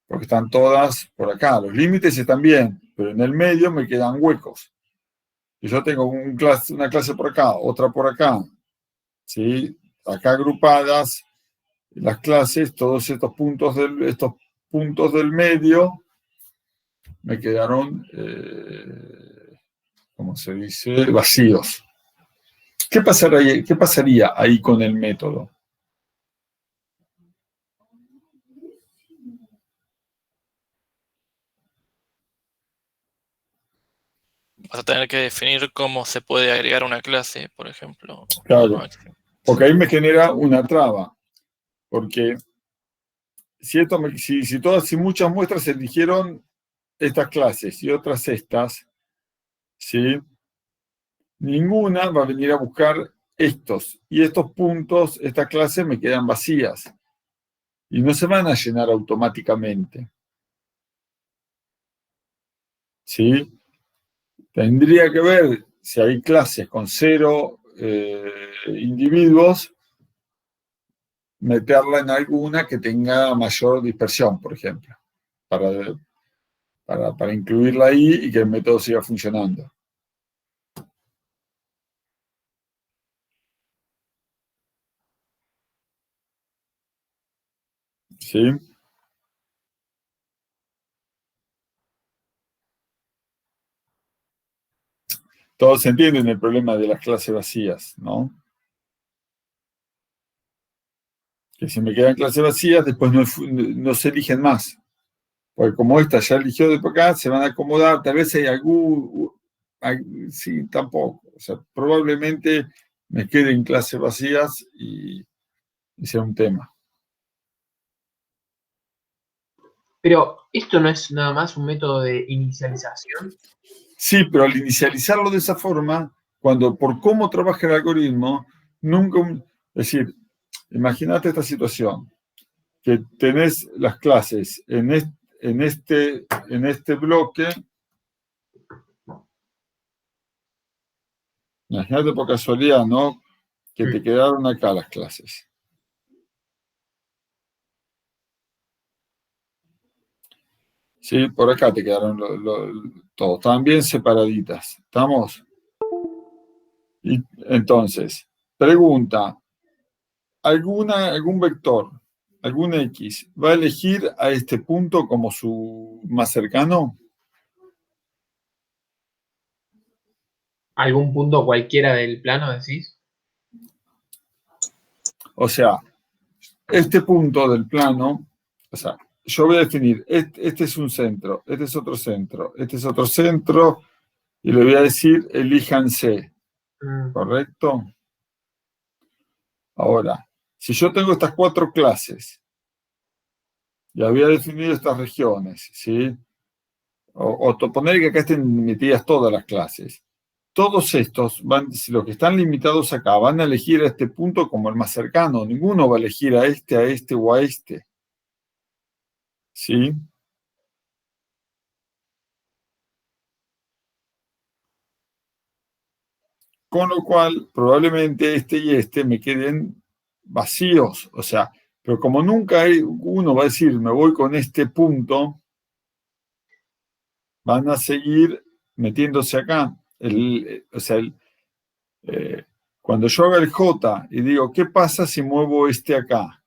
Porque están todas por acá. Los límites están bien, pero en el medio me quedan huecos. Y yo tengo una clase por acá, otra por acá. ¿Sí? Acá agrupadas las clases, todos estos puntos del medio me quedaron, ¿cómo se dice? Vacíos. ¿Qué pasaría ahí con el método? Vas a tener que definir cómo se puede agregar una clase, por ejemplo. Claro, porque ahí me genera una traba. Porque si muchas muestras eligieron estas clases y otras estas, ¿sí? Ninguna va a venir a buscar estos. Y estos puntos, estas clases me quedan vacías. Y no se van a llenar automáticamente. ¿Sí? Tendría que ver si hay clases con 0 individuos, meterla en alguna que tenga mayor dispersión, por ejemplo, para incluirla ahí y que el método siga funcionando. ¿Sí? Todos entienden el problema de las clases vacías, ¿no? Que si me quedan clases vacías, después no se eligen más. Porque como esta ya eligió de por acá, se van a acomodar, tal vez hay sí, tampoco. O sea, probablemente me queden clases vacías y sea un tema. Pero esto no es nada más un método de inicialización. Sí, pero al inicializarlo de esa forma, por cómo trabaja el algoritmo, es decir, imagínate esta situación, que tenés las clases en este bloque. Imagínate por casualidad, ¿no? Que te quedaron acá las clases. Sí, por acá te quedaron todos. Estaban bien separaditas. ¿Estamos? Y entonces, pregunta, algún vector, algún X, ¿va a elegir a este punto como su más cercano? ¿Algún punto cualquiera del plano, decís? O sea, este punto del plano, o sea, yo voy a definir, este es un centro, este es otro centro, este es otro centro, y le voy a decir, elíjanse, ¿correcto? Ahora, si yo tengo estas 4 clases, y había definido estas regiones, ¿sí? O poner que acá estén metidas todas las clases. Todos estos, si los que están limitados acá, van a elegir a este punto como el más cercano. Ninguno va a elegir a este o a este. ¿Sí? Con lo cual, probablemente este y este me queden vacíos. O sea, pero como nunca uno va a decir, me voy con este punto, van a seguir metiéndose acá. Cuando yo haga el J y digo, ¿qué pasa si muevo este acá?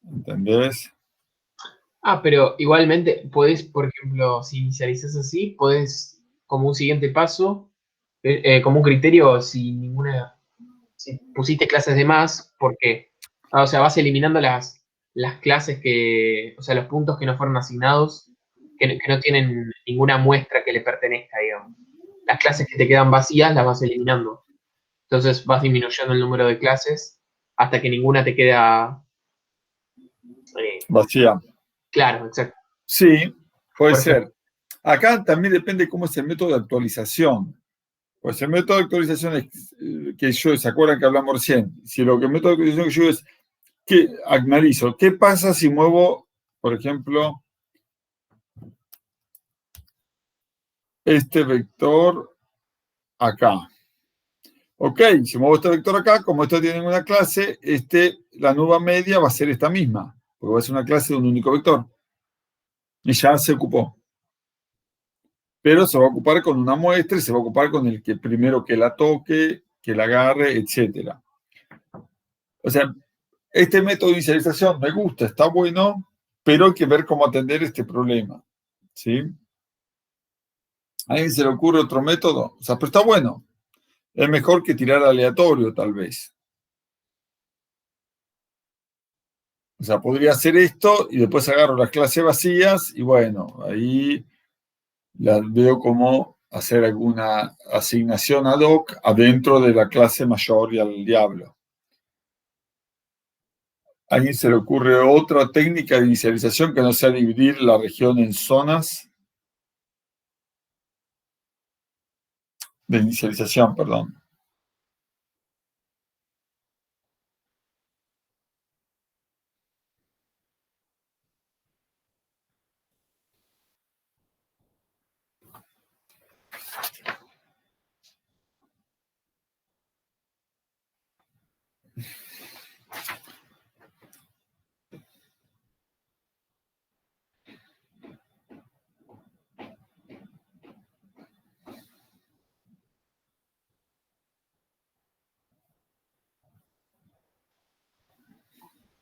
¿Entendés? Pero igualmente podés, por ejemplo, si inicializas así, podés, como un siguiente paso, como un criterio, si pusiste clases de más, porque, o sea, vas eliminando las clases o sea, los puntos que no fueron asignados, que no tienen ninguna muestra que le pertenezca, digamos. Las clases que te quedan vacías las vas eliminando. Entonces vas disminuyendo el número de clases hasta que ninguna te queda Vacía. claro, exacto. Sí, puede Por ejemplo. ser. Acá también depende cómo es el método de actualización. Pues el método de actualización es que yo, ¿se acuerdan que hablamos recién? Si lo que el método de actualización que yo es que analizo, ¿qué pasa si muevo, por ejemplo, este vector acá? Ok, si muevo este vector acá, como esto tiene una clase, la nuba media va a ser esta misma, porque va a ser una clase de un único vector. Y ya se ocupó. Pero se va a ocupar con una muestra y se va a ocupar con el que primero que la toque, que la agarre, etc. O sea, este método de inicialización me gusta, está bueno, pero hay que ver cómo atender este problema. ¿Sí? ¿A alguien se le ocurre otro método? O sea, pero está bueno. Es mejor que tirar aleatorio, tal vez. O sea, podría hacer esto y después agarro las clases vacías y bueno, ahí las veo como hacer alguna asignación ad hoc adentro de la clase mayor y al diablo. ¿A alguien se le ocurre otra técnica de inicialización que no sea dividir la región en zonas? De inicialización, perdón.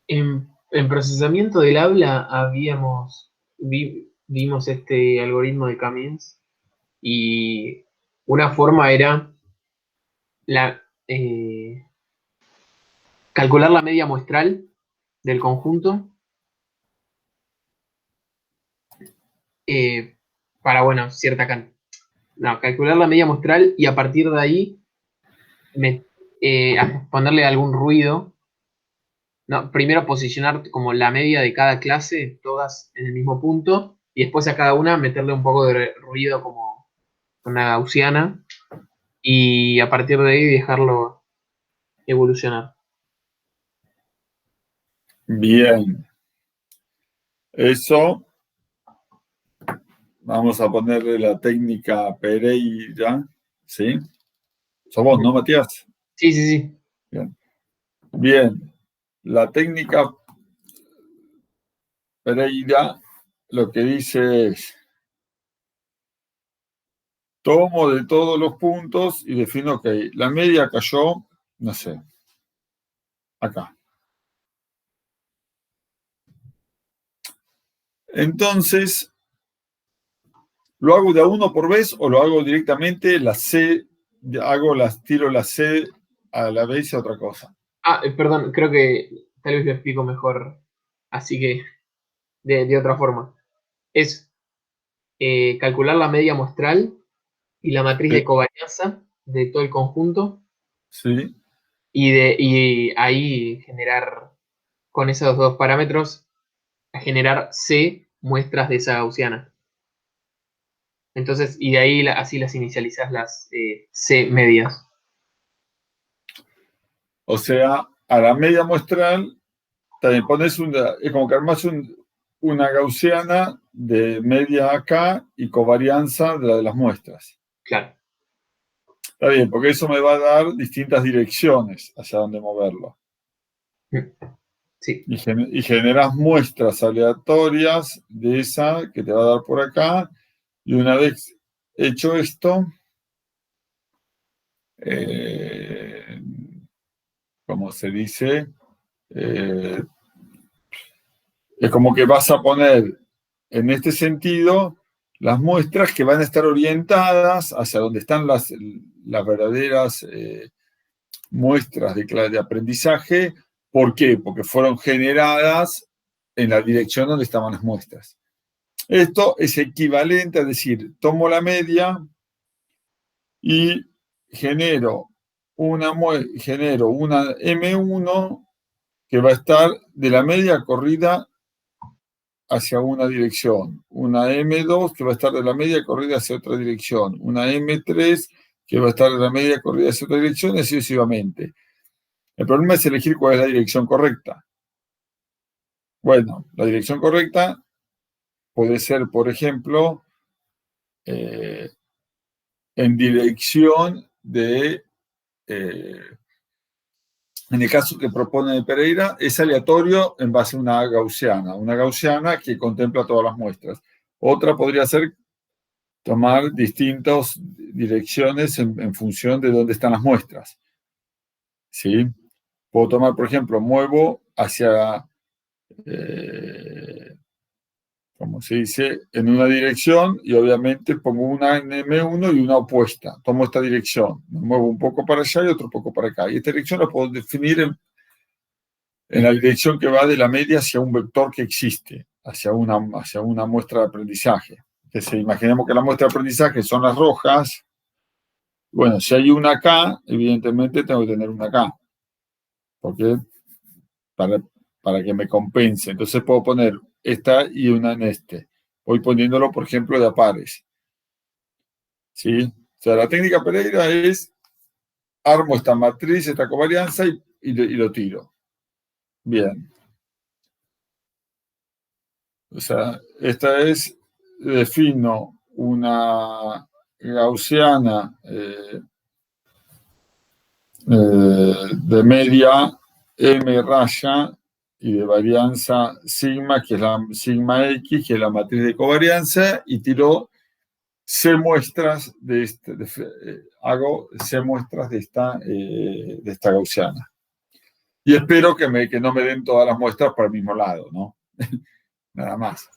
En procesamiento del habla vimos este algoritmo de Cummings y una forma era la, eh, calcular la media muestral del conjunto eh, para, bueno, cierta cantidad. No, calcular la media muestral y a partir de ahí ponerle algún ruido. No, primero posicionar como la media de cada clase, todas en el mismo punto, y después a cada una meterle un poco de ruido como una gaussiana, y a partir de ahí dejarlo evolucionar. Bien. Eso, vamos a ponerle la técnica Pereira, ¿sí? Sos vos, ¿no, Matías? Sí, sí, sí. Bien. Bien. La técnica Pereira lo que dice es, tomo de todos los puntos y defino que la media cayó, no sé, acá. Entonces, ¿lo hago de a uno por vez o lo hago directamente la C, tiro la C a la vez y a otra cosa? Perdón, creo que tal vez lo explico mejor, así que de otra forma. Es calcular la media muestral y la matriz de Sí, covarianza de todo el conjunto, sí. y ahí generar, con esos dos parámetros, generar C muestras de esa gaussiana. Entonces, y de ahí así las inicializas las C medias. O sea, a la media muestral también pones es como que armas una gaussiana de media acá y covarianza de la de las muestras. Claro. Está bien, porque eso me va a dar distintas direcciones hacia dónde moverlo. Sí. Y generas muestras aleatorias de esa que te va a dar por acá. Y una vez hecho esto, eh, como se dice, eh, es como que vas a poner en este sentido las muestras que van a estar orientadas hacia donde están las verdaderas muestras de aprendizaje. ¿Por qué? Porque fueron generadas en la dirección donde estaban las muestras. Esto es equivalente a decir, tomo la media y genero una M1 que va a estar de la media corrida hacia una dirección, una M2 que va a estar de la media corrida hacia otra dirección, una M3 que va a estar de la media corrida hacia otra dirección, y así sucesivamente. El problema es elegir cuál es la dirección correcta. Bueno, la dirección correcta puede ser, por ejemplo, en dirección de, en el caso que propone Pereira, es aleatorio en base a una gaussiana que contempla todas las muestras. Otra podría ser tomar distintas direcciones en función de dónde están las muestras. ¿Sí? Puedo tomar, por ejemplo, muevo hacia, como se dice, en una dirección y obviamente pongo una en M1 y una opuesta. Tomo esta dirección, me muevo un poco para allá y otro poco para acá. Y esta dirección la puedo definir en la dirección que va de la media hacia un vector que existe, hacia una muestra de aprendizaje. Entonces, imaginemos que la muestra de aprendizaje son las rojas. Bueno, si hay una acá, evidentemente tengo que tener una acá. Porque para que me compense. Entonces puedo poner esta y una en este. Voy poniéndolo, por ejemplo, de a pares. ¿Sí? O sea, la técnica Pereira es armo esta matriz, esta covarianza y lo tiro. Bien. O sea, esta es, defino una gaussiana de media M raya y de varianza sigma, que es la sigma X, que es la matriz de covarianza, y tiro C muestras hago C muestras de esta gaussiana. Y espero que no me den todas las muestras para el mismo lado, ¿no? Nada más.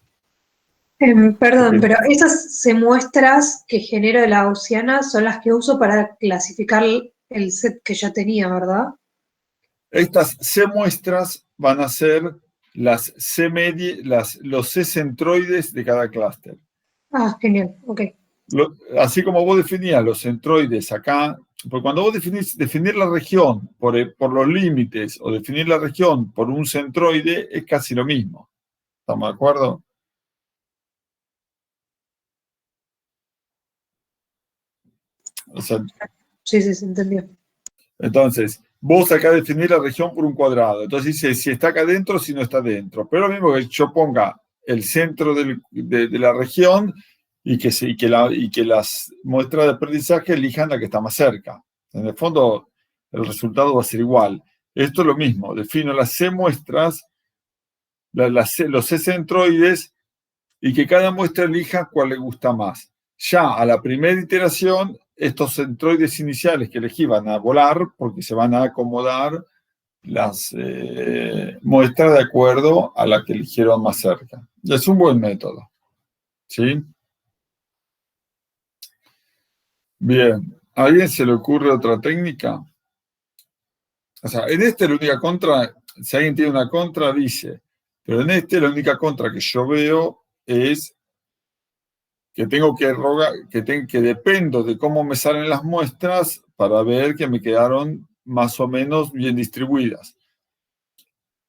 Perdón, Ok. pero esas muestras que genero de la gaussiana son las que uso para clasificar el set que ya tenía, ¿verdad? Estas C muestras van a ser los C centroides de cada clúster. Ah, genial, ok. Así como vos definías los centroides acá, porque cuando vos definir la región por los límites o definir la región por un centroide es casi lo mismo. ¿Estamos de acuerdo? O sea, Sí, se entendió. entonces, vos acá definir la región por un cuadrado. Entonces dice si está acá adentro, si no está adentro. Pero lo mismo que yo ponga el centro de la región y que las muestras de aprendizaje elijan la que está más cerca. En el fondo, el resultado va a ser igual. Esto es lo mismo. Defino las C muestras, los C centroides, y que cada muestra elija cuál le gusta más. Ya a la primera iteración, estos centroides iniciales que elegí van a volar porque se van a acomodar las muestras de acuerdo a la que eligieron más cerca. Es un buen método. ¿Sí? Bien. ¿A alguien se le ocurre otra técnica? O sea, en este la única contra, si alguien tiene una contra, dice, pero en este la única contra que yo veo es que tengo que rogar, que dependo de cómo me salen las muestras para ver que me quedaron más o menos bien distribuidas.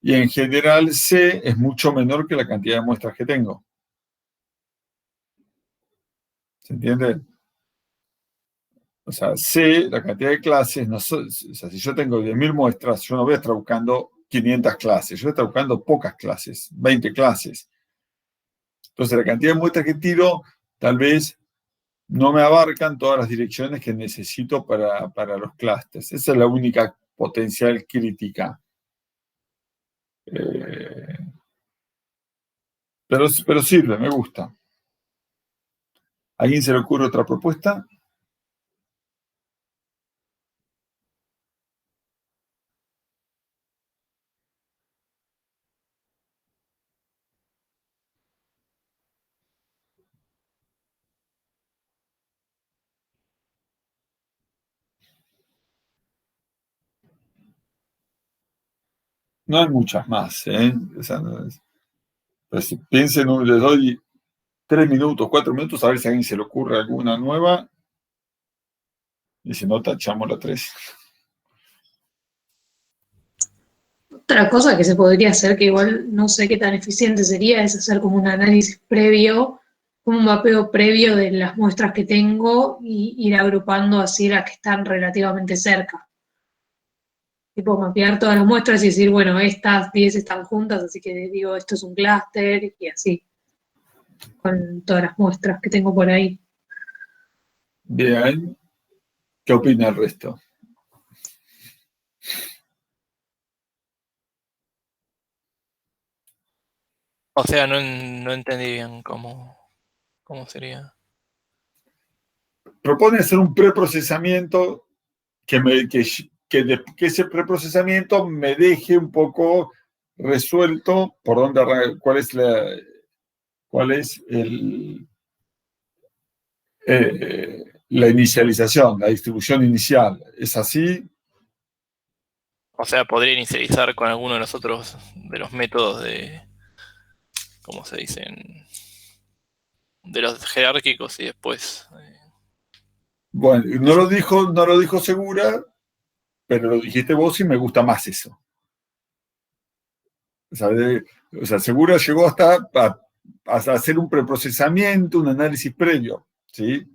Y en general C es mucho menor que la cantidad de muestras que tengo. ¿Se entiende? O sea, C, la cantidad de clases, o sea, si yo tengo 10.000 muestras, yo no voy a estar buscando 500 clases, yo voy a estar buscando pocas clases, 20 clases. Entonces, la cantidad de muestras que tiro, tal vez no me abarcan todas las direcciones que necesito para los clústeres. Esa es la única potencial crítica. Pero sirve, me gusta. ¿A alguien se le ocurre otra propuesta? No hay muchas más, ¿eh? O sea, pero si piensen, les doy 3 minutos, 4 minutos, a ver si a alguien se le ocurre alguna nueva. Y si no, tachamos la 3. Otra cosa que se podría hacer, que igual no sé qué tan eficiente sería, es hacer como un análisis previo, un mapeo previo de las muestras que tengo y ir agrupando así las que están relativamente cerca. Tipo mapear todas las muestras y decir, bueno, estas 10 están juntas, así que digo, esto es un clúster y así, con todas las muestras que tengo por ahí. Bien. ¿Qué opina el resto? O sea, no entendí bien cómo sería. Propone hacer un preprocesamiento que ese preprocesamiento me deje un poco resuelto por dónde cuál es la inicialización, la distribución inicial. ¿Es así? O sea, podría inicializar con alguno de de los métodos ¿cómo se dicen? De los jerárquicos y después. Bueno, no lo dijo Segura, pero lo dijiste vos y me gusta más eso. O sea, Segura llegó hasta hacer un preprocesamiento, un análisis previo, ¿sí?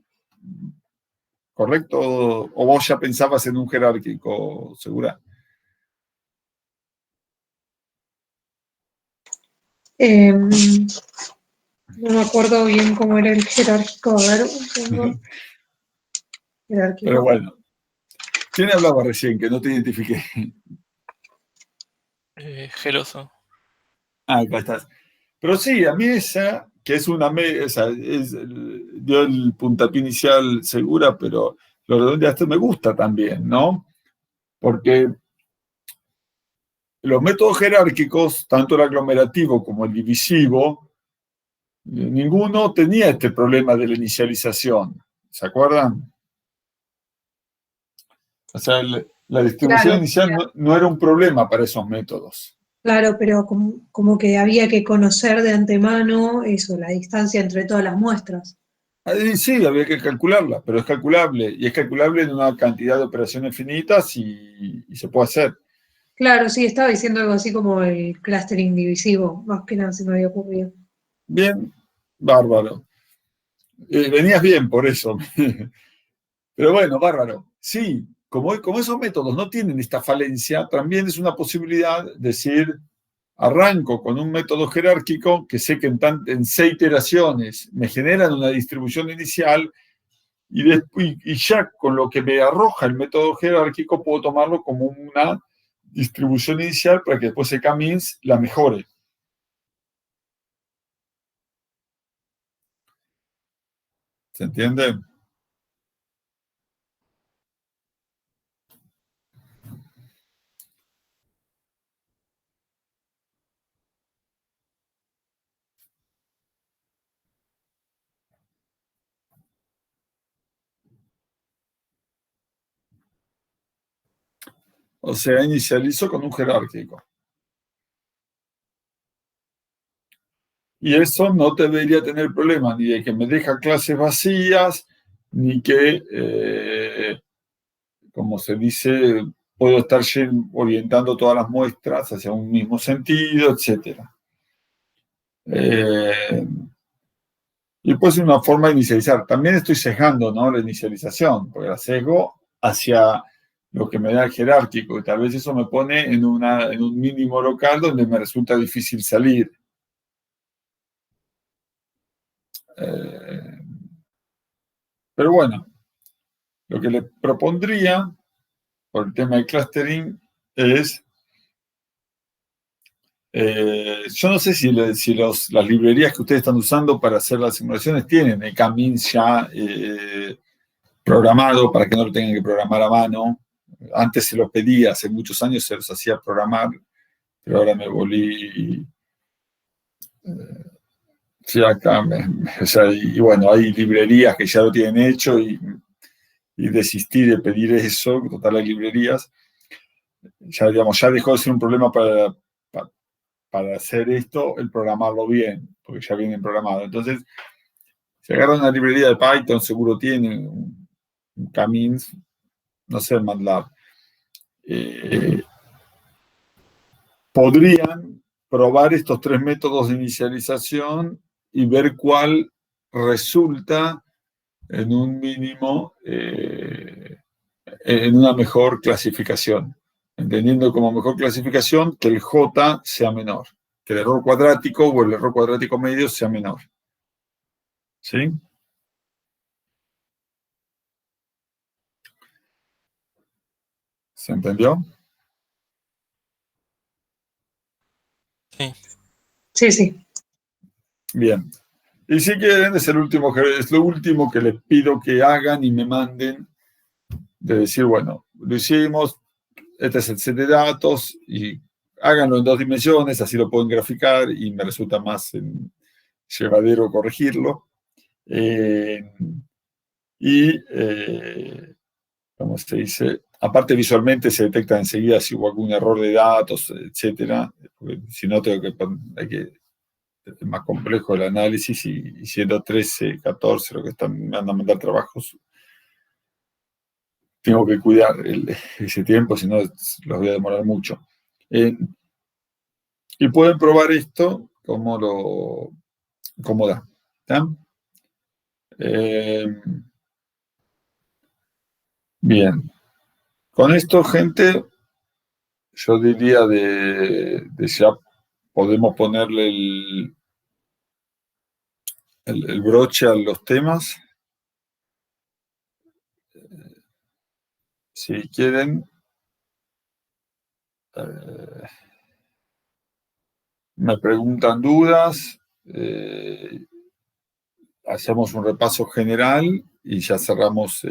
¿Correcto? ¿O vos ya pensabas en un jerárquico, Segura? No me acuerdo bien cómo era el jerárquico, a ver, un segundo. Jerárquico. Pero bueno, ¿quién hablaba recién que no te identifiqué? Geloso. Ah, acá estás. Pero sí, a mí esa, que es dio el puntapié inicial Segura, pero lo redondeaste me gusta también, ¿no? Porque los métodos jerárquicos, tanto el aglomerativo como el divisivo, ninguno tenía este problema de la inicialización. ¿Se acuerdan? O sea, la distribución Claro, inicial no era un problema para esos métodos. claro, pero como que había que conocer de antemano eso, la distancia entre todas las muestras. Ahí sí, había que calcularla, pero es calculable, y es calculable en una cantidad de operaciones finitas y se puede hacer. Claro, sí, estaba diciendo algo así como el clustering divisivo, más que nada se me había ocurrido. Bien, bárbaro. Venías bien por eso. Pero bueno, bárbaro. Sí, como esos métodos no tienen esta falencia, también es una posibilidad decir, arranco con un método jerárquico que sé que en 6 iteraciones me generan una distribución inicial y ya con lo que me arroja el método jerárquico puedo tomarlo como una distribución inicial para que después K-means la mejore. ¿Se entiende? O sea, inicializo con un jerárquico. Y eso no debería tener problema, ni de que me deja clases vacías, ni que, como se dice, puedo estar orientando todas las muestras hacia un mismo sentido, etc. Y pues una forma de inicializar. También estoy sesgando, ¿no?, la inicialización, porque la sesgo hacia lo que me da el jerárquico, y tal vez eso me pone en un mínimo local donde me resulta difícil salir. Pero bueno, lo que le propondría por el tema de clustering es, yo no sé si las librerías que ustedes están usando para hacer las simulaciones tienen el K-means ya programado para que no lo tengan que programar a mano. Antes se los pedía, hace muchos años se los hacía programar, pero ahora me volví... Sí, acá, o sea, y bueno, hay librerías que ya lo tienen hecho y desistí de pedir eso, total hay librerías. Ya, digamos, ya dejó de ser un problema para hacer esto, el programarlo bien, porque ya vienen programados. Entonces, si agarran una librería de Python, seguro tiene un K-means, no sé, MATLAB. podrían probar estos 3 métodos de inicialización y ver cuál resulta en un mínimo, en una mejor clasificación, entendiendo como mejor clasificación que el J sea menor, que el error cuadrático o el error cuadrático medio sea menor. ¿Sí? ¿Se entendió? Sí. Sí, sí. Bien. Y si quieren, es lo último que les pido que hagan y me manden, de decir, bueno, lo hicimos, este es el set de datos, y háganlo en 2 dimensiones, así lo pueden graficar y me resulta más llevadero corregirlo. ¿Cómo se dice? Aparte, visualmente se detecta enseguida si hubo algún error de datos, etcétera. Porque si no, es más complejo el análisis y siendo 13, 14 lo que me van a mandar trabajos, tengo que cuidar ese tiempo, si no los voy a demorar mucho. Y pueden probar esto como da. ¿Está? Bien. Con esto, gente, yo diría de ya podemos ponerle el broche a los temas. Si quieren, me preguntan dudas, hacemos un repaso general y ya cerramos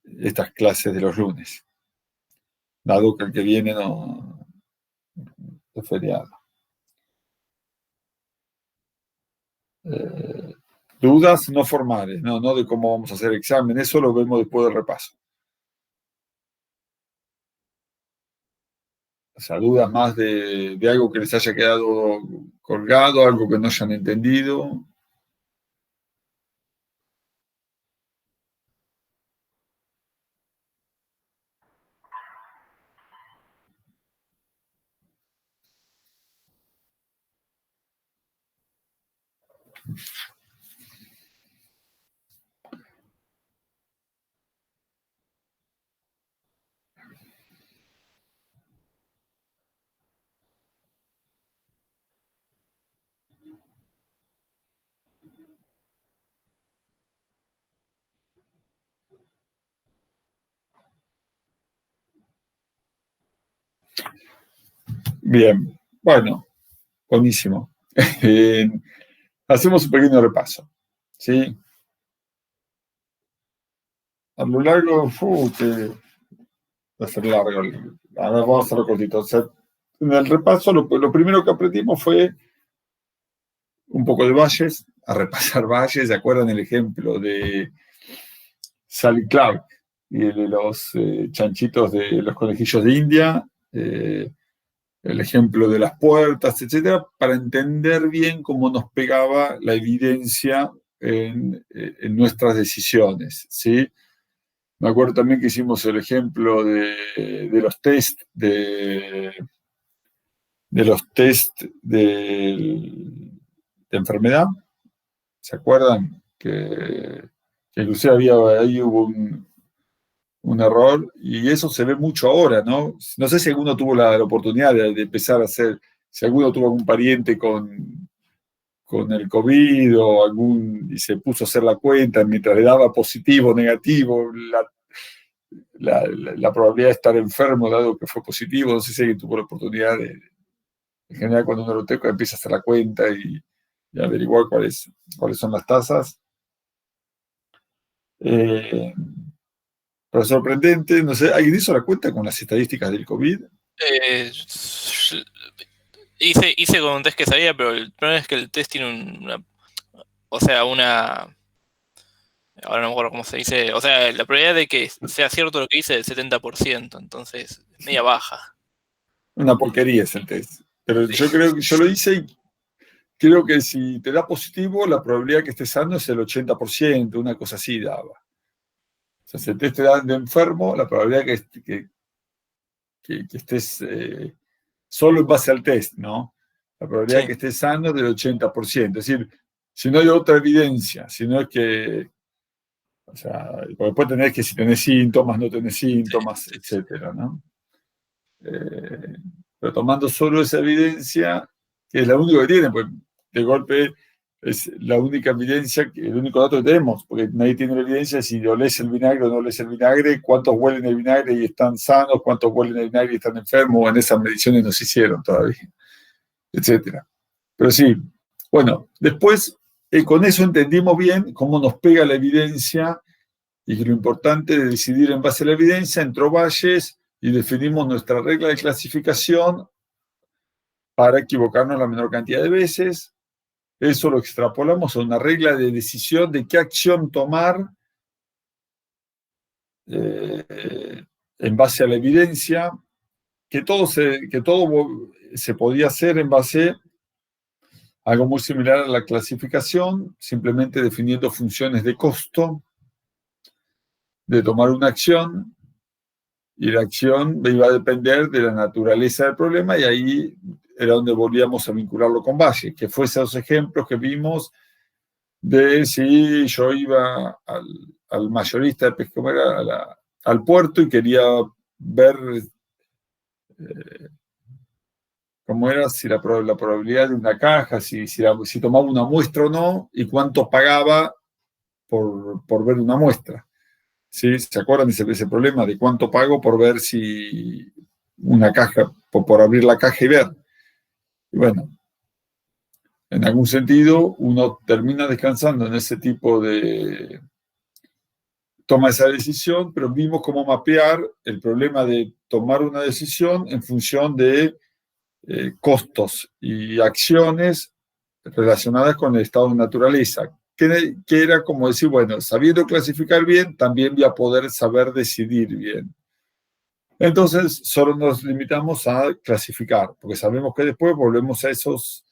estas clases de los lunes, dado que el que viene no es feriado. Dudas no formales, no de cómo vamos a hacer examen, eso lo vemos después del repaso. O sea, dudas más de algo que les haya quedado colgado, algo que no hayan entendido. Bien, bueno, buenísimo. Hacemos un pequeño repaso, ¿sí? A lo largo, va a ser largo. Ahora vamos a hacerlo cortito. O sea, en el repaso, lo primero que aprendimos fue un poco de Bayes, a repasar Bayes. ¿Se acuerdan el ejemplo de Sally Clark y de los chanchitos de los conejillos de India? El ejemplo de las puertas, etcétera, para entender bien cómo nos pegaba la evidencia en nuestras decisiones, ¿sí? Me acuerdo también que hicimos el ejemplo de los test de enfermedad. ¿Se acuerdan? Que inclusive ahí hubo un error, y eso se ve mucho ahora, ¿no? No sé si alguno tuvo la oportunidad de empezar a hacer, si alguno tuvo algún pariente con el COVID y se puso a hacer la cuenta mientras le daba positivo o negativo, la probabilidad de estar enfermo dado que fue positivo. No sé si alguien tuvo la oportunidad en general, cuando uno lo toca, empieza a hacer la cuenta y averiguar cuáles son las tasas. Pero sorprendente, no sé, ¿alguien hizo la cuenta con las estadísticas del COVID? Hice con un test que sabía, pero el problema es que el test tiene ahora no me acuerdo cómo se dice, o sea, la probabilidad de que sea cierto lo que hice es del 70%, entonces es media baja. Una porquería es el test. Pero Sí. yo creo que yo lo hice y creo que si te da positivo, la probabilidad que estés sano es el 80%, una cosa así daba. O sea, si el test te da de enfermo, la probabilidad que estés solo en base al test, ¿no? La probabilidad de Sí. que esté sano es del 80%. Es decir, si no hay otra evidencia, si no es que, o sea, porque puede tener que si tenés síntomas, no tenés síntomas, Sí, sí. etcétera, ¿no? Pero tomando solo esa evidencia, que es la única que tiene, pues de golpe es la única evidencia, el único dato que tenemos, porque nadie tiene la evidencia de si olés el vinagre o no olés el vinagre, cuántos huelen el vinagre y están sanos, cuántos huelen el vinagre y están enfermos, en esas mediciones no se hicieron todavía, etcétera. Pero sí, bueno, después con eso entendimos bien cómo nos pega la evidencia y que lo importante de decidir en base a la evidencia entró Bayes y definimos nuestra regla de clasificación para equivocarnos la menor cantidad de veces. Eso lo extrapolamos a una regla de decisión de qué acción tomar en base a la evidencia, que todo se podía hacer en base a algo muy similar a la clasificación, simplemente definiendo funciones de costo de tomar una acción, y la acción iba a depender de la naturaleza del problema, y ahí era donde volvíamos a vincularlo con Bayes, que fue esos ejemplos que vimos de si yo iba al mayorista de pesca, al puerto, y quería ver cómo era, si la probabilidad de una caja, si tomaba una muestra o no, y cuánto pagaba por ver una muestra. ¿Sí? ¿Se acuerdan de ese problema de cuánto pago por ver si una caja, por abrir la caja y ver? Y bueno, en algún sentido uno termina descansando en ese tipo de toma esa decisión, pero vimos cómo mapear el problema de tomar una decisión en función de costos y acciones relacionadas con el estado de naturaleza, que era como decir, bueno, sabiendo clasificar bien, también voy a poder saber decidir bien. Entonces, solo nos limitamos a clasificar, porque sabemos que después volvemos a esos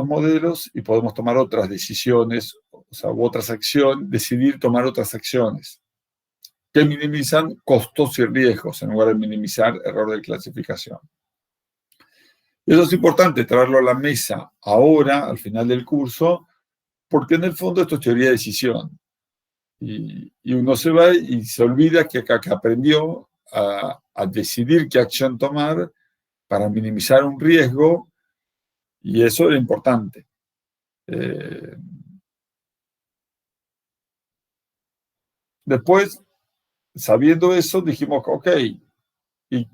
modelos y podemos tomar otras decisiones, o sea, otras acciones, decidir tomar otras acciones que minimizan costos y riesgos en lugar de minimizar error de clasificación. Eso es importante traerlo a la mesa ahora, al final del curso, porque en el fondo esto es teoría de decisión. Y uno se va y se olvida que aprendió a decidir qué acción tomar para minimizar un riesgo, y eso era importante. Después, sabiendo eso, dijimos, ok, ¿y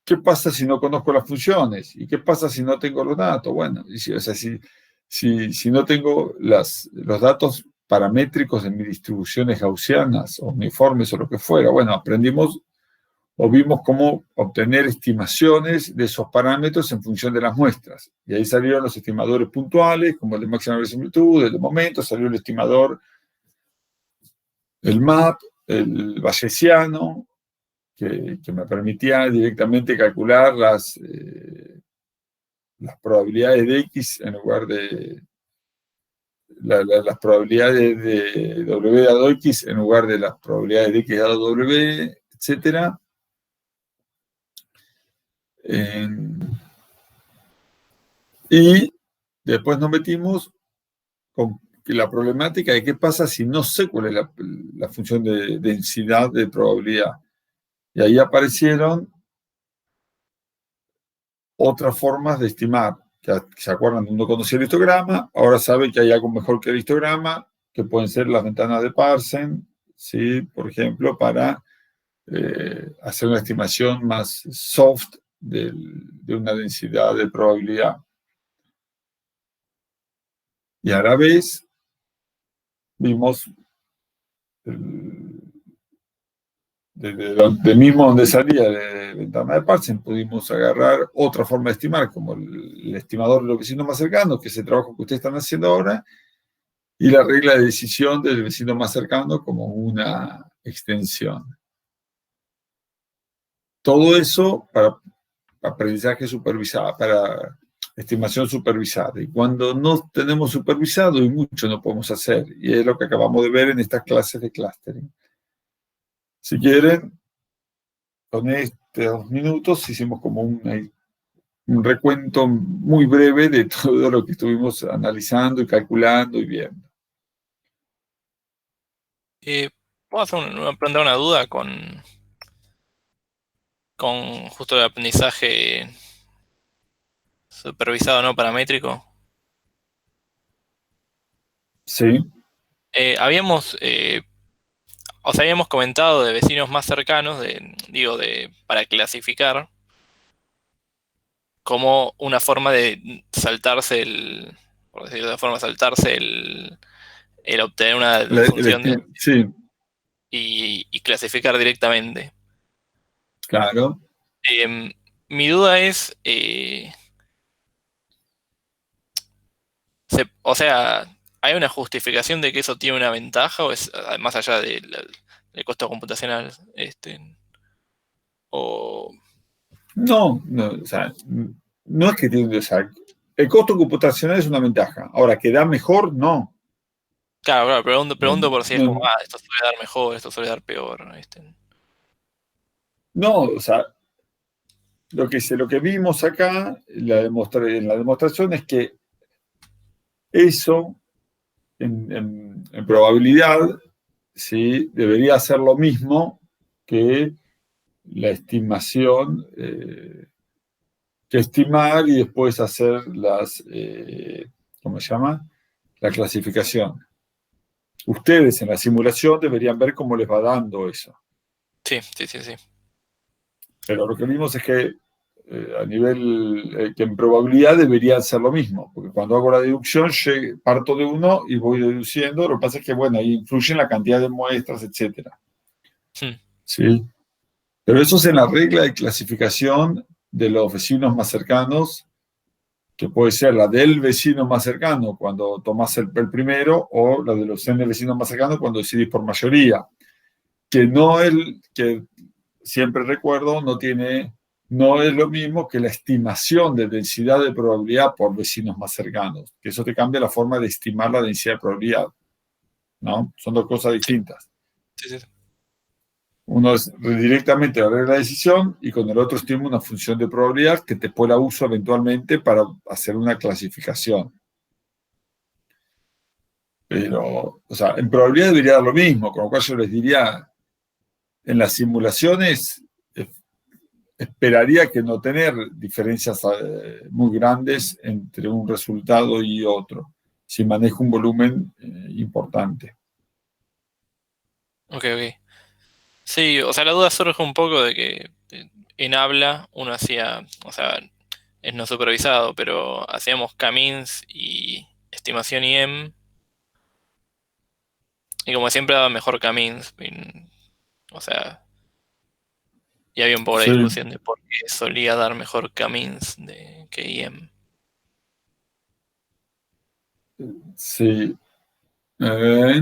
qué pasa si no conozco las funciones? ¿Y qué pasa si no tengo los datos? Bueno, o sea, si no tengo los datos paramétricos de mis distribuciones gaussianas o uniformes o lo que fuera, bueno, aprendimos o vimos cómo obtener estimaciones de esos parámetros en función de las muestras. Y ahí salieron los estimadores puntuales, como el de máxima verosimilitud, el de momento, salió el estimador, el MAP, el bayesiano, que me permitía directamente calcular las probabilidades de X en lugar de las probabilidades de W dado X en lugar de las probabilidades de X dado W, etc. Y después nos metimos con la problemática de qué pasa si no sé cuál es la función de densidad de probabilidad. Y ahí aparecieron otras formas de estimar. ¿Se acuerdan? Uno conocía el histograma, ahora sabe que hay algo mejor que el histograma, que pueden ser las ventanas de Parsons, ¿sí? Por ejemplo, para hacer una estimación más soft de una densidad de probabilidad. Y a la vez vimos de mismo donde salía de ventana de Parsons, pudimos agarrar otra forma de estimar, como el estimador de los vecinos más cercanos, que es el trabajo que ustedes están haciendo ahora, y la regla de decisión del vecino más cercano como una extensión. Todo eso para aprendizaje supervisado, para estimación supervisada. Y cuando no tenemos supervisado, y mucho no podemos hacer, y es lo que acabamos de ver en estas clases de clustering. Si quieren, con estos 2 minutos hicimos como un recuento muy breve de todo lo que estuvimos analizando y calculando y viendo. ¿Puedo plantear una duda con justo el aprendizaje supervisado no paramétrico? Sí, Habíamos comentado de vecinos más cercanos, para clasificar, como una forma de saltarse por decirlo de forma, saltarse el obtener una función sí, y clasificar directamente. claro. Mi duda es, o sea, ¿hay una justificación de que eso tiene una ventaja o es más allá del costo computacional? O No, o sea, no es que tiene, o sea, el costo computacional es una ventaja. Ahora, ¿que da mejor? No. claro, pregunto por si es como, No, esto suele dar mejor, esto suele dar peor. no, o sea, lo que vimos acá en la demostración es que eso, en probabilidad, ¿sí? Debería ser lo mismo que la estimación, que estimar y después hacer ¿cómo se llama? La clasificación. Ustedes en la simulación deberían ver cómo les va dando eso. Sí. Pero lo que vimos es que a nivel, que en probabilidad debería ser lo mismo, porque cuando hago la deducción parto de uno y voy deduciendo, lo que pasa es que, bueno, ahí influye en la cantidad de muestras, etc. ¿Sí? Pero eso es en la regla de clasificación de los vecinos más cercanos, que puede ser la del vecino más cercano cuando tomás el primero, o la de los n vecinos más cercanos cuando decidís por mayoría. Que siempre recuerdo, no es lo mismo que la estimación de densidad de probabilidad por vecinos más cercanos, que eso te cambia la forma de estimar la densidad de probabilidad, ¿no? Son dos cosas distintas. Sí. Uno es directamente la regla de decisión y con el otro estima una función de probabilidad que después la uso eventualmente para hacer una clasificación. Pero, o sea, en probabilidad debería dar lo mismo, con lo cual yo les diría, en las simulaciones esperaría que no tener diferencias muy grandes entre un resultado y otro, si manejo un volumen importante. Ok. Sí, o sea, la duda surge un poco de que en habla uno hacía, o sea, es no supervisado, pero hacíamos camins y estimación IM, y como siempre daba mejor camins, o sea, y había un poco la Sí, discusión de por qué solía dar mejor camins que IM. sí. Eh,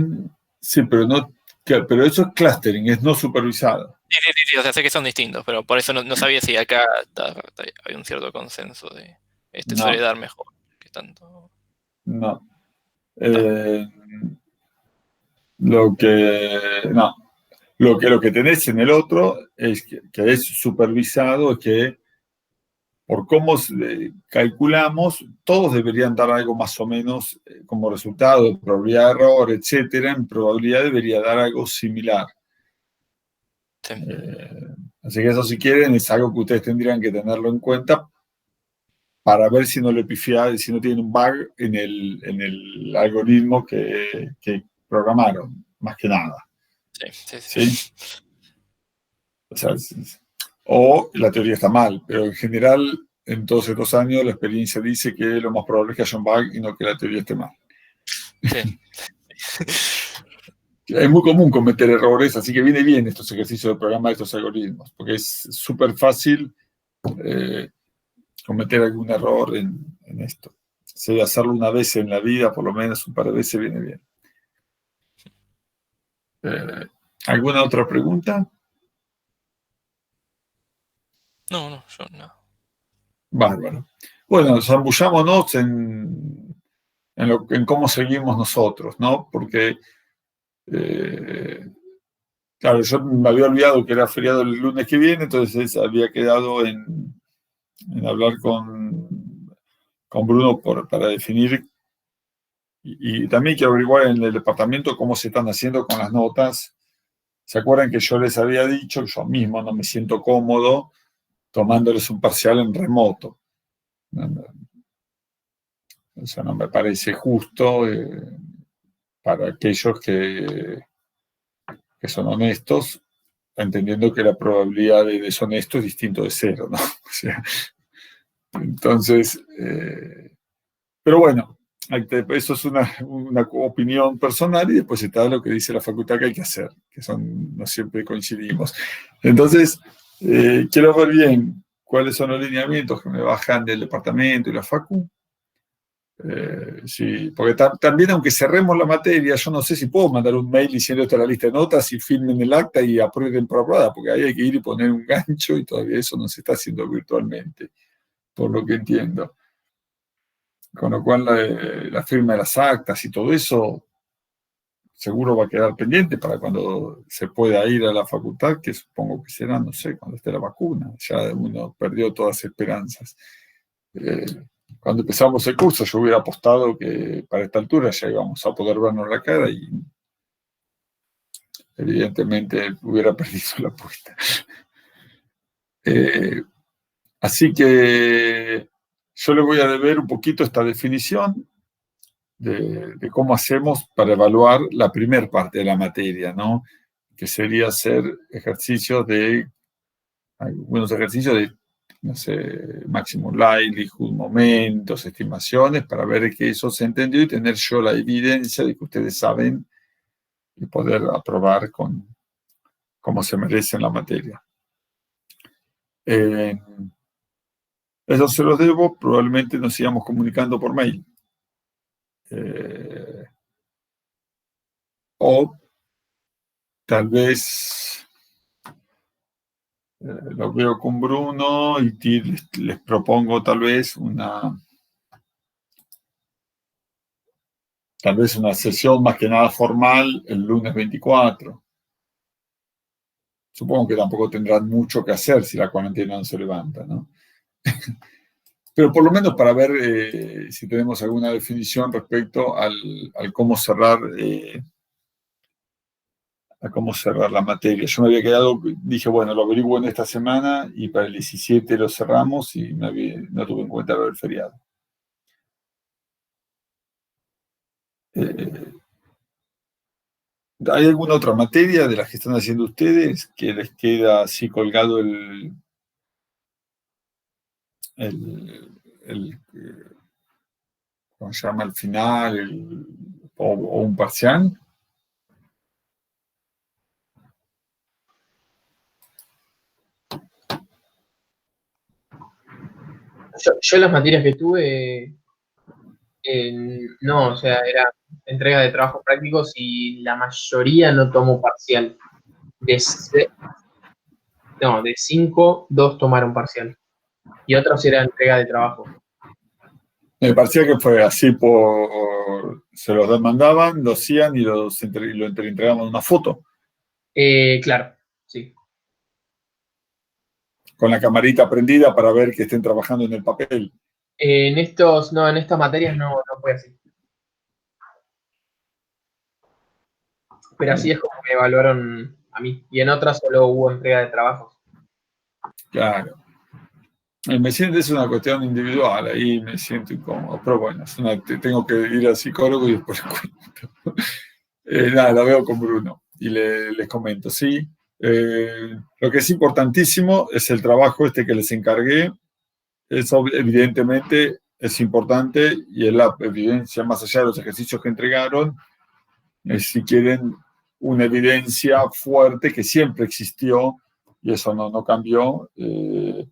sí, pero eso es clustering, es no supervisado. Sí, o sea, sé que son distintos, pero por eso no sabía si acá hay un cierto consenso de suele No, dar mejor que tanto. no. Está. Eh, no. Lo que tenés en el otro es que es supervisado, es que por cómo calculamos, todos deberían dar algo más o menos como resultado, probabilidad de error, etcétera. En probabilidad debería dar algo similar. Sí. Así que eso, si quieren, es algo que ustedes tendrían que tenerlo en cuenta para ver si no le pifian, si no tienen un bug en el algoritmo que programaron, más que nada. ¿Sí? O sea, o la teoría está mal, pero en general, en todos estos años, la experiencia dice que lo más probable es que haya un bug y no que la teoría esté mal. Sí. Es muy común cometer errores, así que viene bien estos ejercicios de programa de estos algoritmos, porque es súper fácil cometer algún error en esto. Si hacerlo una vez en la vida, por lo menos un par de veces, viene bien. ¿Alguna otra pregunta? No, yo no. Bárbaro. Bueno, zambullámonos en cómo seguimos nosotros, ¿no? Porque, claro, yo me había olvidado que era feriado el lunes que viene, entonces había quedado en hablar con Bruno para definir, y también quiero averiguar en el departamento cómo se están haciendo con las notas. ¿Se acuerdan que yo les había dicho que yo mismo no me siento cómodo tomándoles un parcial en remoto? Eso no me parece justo para aquellos que son honestos, entendiendo que la probabilidad de deshonesto es distinto de cero, ¿no? O sea, entonces, pero bueno, eso es una opinión personal y después está lo que dice la facultad que hay que hacer, que no siempre coincidimos. Entonces, quiero ver bien cuáles son los lineamientos que me bajan del departamento y la facu. Sí, porque también aunque cerremos la materia, yo no sé si puedo mandar un mail diciendo esto a la lista de notas y firmen el acta y aprueben por aprobada, porque ahí hay que ir y poner un gancho y todavía eso no se está haciendo virtualmente, por lo que entiendo. Con lo cual la firma de las actas y todo eso seguro va a quedar pendiente para cuando se pueda ir a la facultad, que supongo que será, no sé, cuando esté la vacuna. Ya uno perdió todas las esperanzas. Cuando empezamos el curso yo hubiera apostado que para esta altura ya íbamos a poder vernos la cara y evidentemente hubiera perdido la apuesta. Así que yo le voy a deber un poquito esta definición de cómo hacemos para evaluar la primera parte de la materia, ¿no? Que sería hacer algunos ejercicios de, no sé, máximo likelihood, momentos, estimaciones, para ver que eso se entendió y tener yo la evidencia de que ustedes saben y poder aprobar como se merece en la materia. Eso se los debo, probablemente nos sigamos comunicando por mail. O tal vez lo veo con Bruno y les propongo tal vez una sesión más que nada formal el lunes 24. Supongo que tampoco tendrán mucho que hacer si la cuarentena no se levanta, ¿no? Pero por lo menos para ver si tenemos alguna definición respecto al cómo cerrar la materia. Yo me había quedado, dije, bueno, lo averiguo en esta semana y para el 17 lo cerramos y no tuve en cuenta lo del feriado. ¿Hay alguna otra materia de las que están haciendo ustedes que les queda así colgado ¿cómo se llama? Al final, o un parcial? Yo las materias que tuve, no, o sea, era entrega de trabajos prácticos y la mayoría no tomó parcial. De 5, 2 tomaron parcial. Y otros era entrega de trabajo. Me parecía que fue así se los demandaban, lo hacían y lo entregaban una foto. Claro, sí. Con la camarita prendida para ver que estén trabajando en el papel. En estas materias no fue así. Pero así es como me evaluaron a mí. Y en otras solo hubo entrega de trabajos. Claro. Es una cuestión individual, ahí me siento incómodo, pero bueno, tengo que ir al psicólogo y después les cuento. Nada, la veo con Bruno y les comento, sí. Lo que es importantísimo es el trabajo que les encargué. Eso evidentemente es importante y es la evidencia más allá de los ejercicios que entregaron. Si quieren una evidencia fuerte que siempre existió y eso no cambió de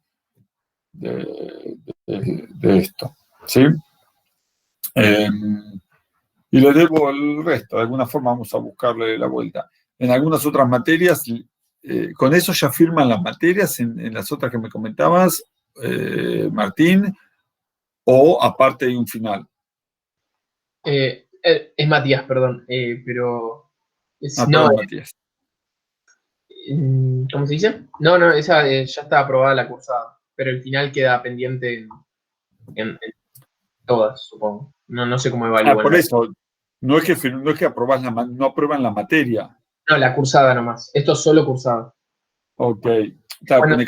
esto, ¿sí? Y le debo el resto, de alguna forma vamos a buscarle la vuelta. En algunas otras materias, con eso ya firman las materias en las otras que me comentabas, Martín, o aparte hay un final. Es Matías, perdón, pero... Perdón, Matías. ¿Cómo se dice? No, esa ya está aprobada la cursada. pero el final queda pendiente en todas, supongo. No sé cómo evalúan. Por eso, no es que aprobás no aprueban la materia. No, la cursada nomás. Esto es solo cursada. Ok. Claro, Bueno. en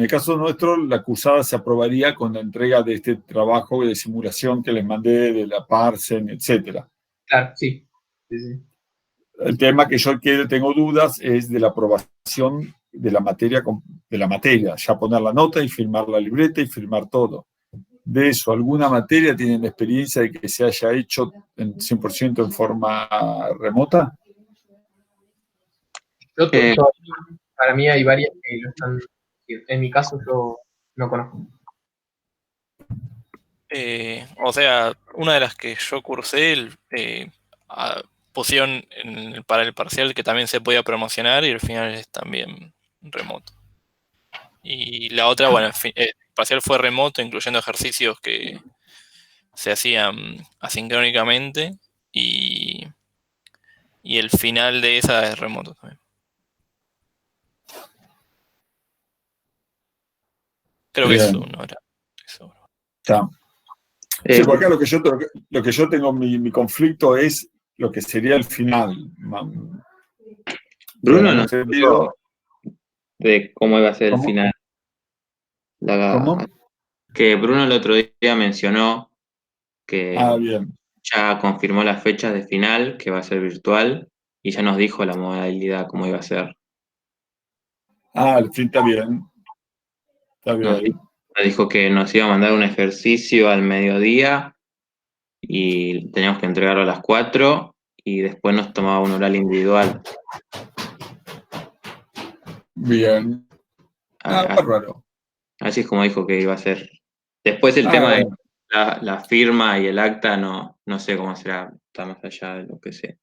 el caso nuestro, la cursada se aprobaría con la entrega de este trabajo de simulación que les mandé, de la Parsen, etcétera. Claro, sí. Sí. El tema que yo tengo dudas es de la aprobación de la materia, ya poner la nota y firmar la libreta y firmar todo. De eso, ¿alguna materia tienen experiencia de que se haya hecho en 100% en forma remota? Para mí hay varias que lo están. En mi caso, yo no conozco. O sea, una de las que yo cursé, pusieron para el parcial que también se podía promocionar y al final es también remoto. Y la otra, bueno, el parcial fue remoto, incluyendo ejercicios que se hacían asincrónicamente y el final de esa es remoto también. Creo que Bien. eso no era. Está. Sí, porque acá lo que yo tengo, mi conflicto es lo que sería el final. Bruno nos dijo de cómo iba a ser el ¿Cómo? final. ¿Cómo? Que Bruno el otro día mencionó que Bien. ya confirmó las fechas de final, que va a ser virtual, y ya nos dijo la modalidad, cómo iba a ser. Sí, está bien. Está bien. Nos dijo que nos iba a mandar un ejercicio al mediodía y teníamos que entregarlo a las 4 y después nos tomaba un oral individual. Bien. Bárbaro. Así es como dijo que iba a ser. Después el tema de la firma y el acta, no sé cómo será, está más allá de lo que sé.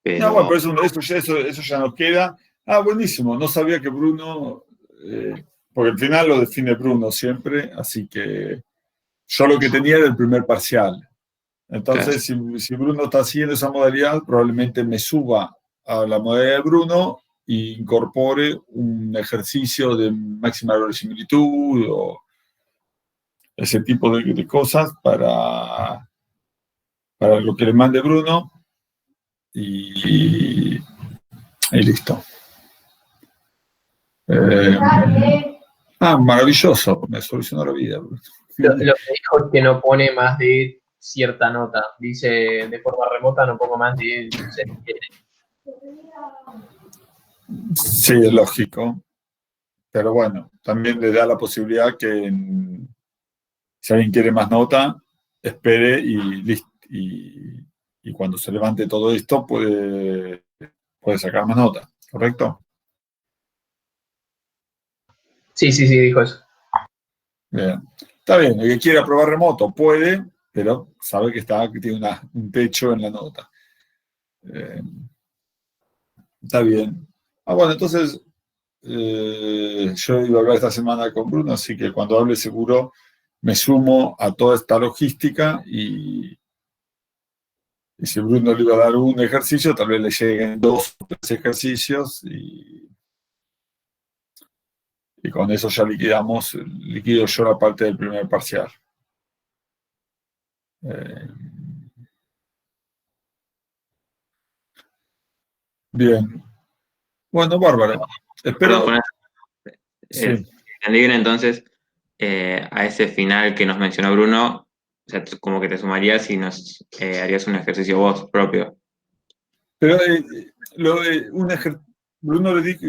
Pero... Bueno, pero eso ya nos queda. Buenísimo. No sabía que Bruno, porque al final lo define Bruno siempre, así que yo lo que tenía era el primer parcial. Entonces, claro, si Bruno está siguiendo esa modalidad, probablemente me suba a la modalidad de Bruno e incorpore un ejercicio de máxima verosimilitud o ese tipo de cosas para lo que le mande Bruno y listo. Maravilloso, me solucionó la vida. Lo que dijo es que no pone más de cierta nota. Dice, de forma remota no pongo más de 6. Sí, es lógico. Pero bueno, también le da la posibilidad que si alguien quiere más nota, espere y cuando se levante todo esto puede sacar más nota, ¿correcto? Sí, dijo eso. Bien. Está bien, el que quiera probar remoto puede, pero sabe que tiene un techo en la nota. Está bien. Bueno, entonces yo iba a hablar esta semana con Bruno, así que cuando hable seguro me sumo a toda esta logística y si Bruno le iba a dar un ejercicio, tal vez le lleguen 2 o 3 ejercicios y con eso ya liquido yo la parte del primer parcial. Bien. Bueno, bárbaro. Espero... Sí. Entendí bien entonces, a ese final que nos mencionó Bruno, o sea, como que te sumarías y nos harías un ejercicio vos propio. Pero Bruno le dijo,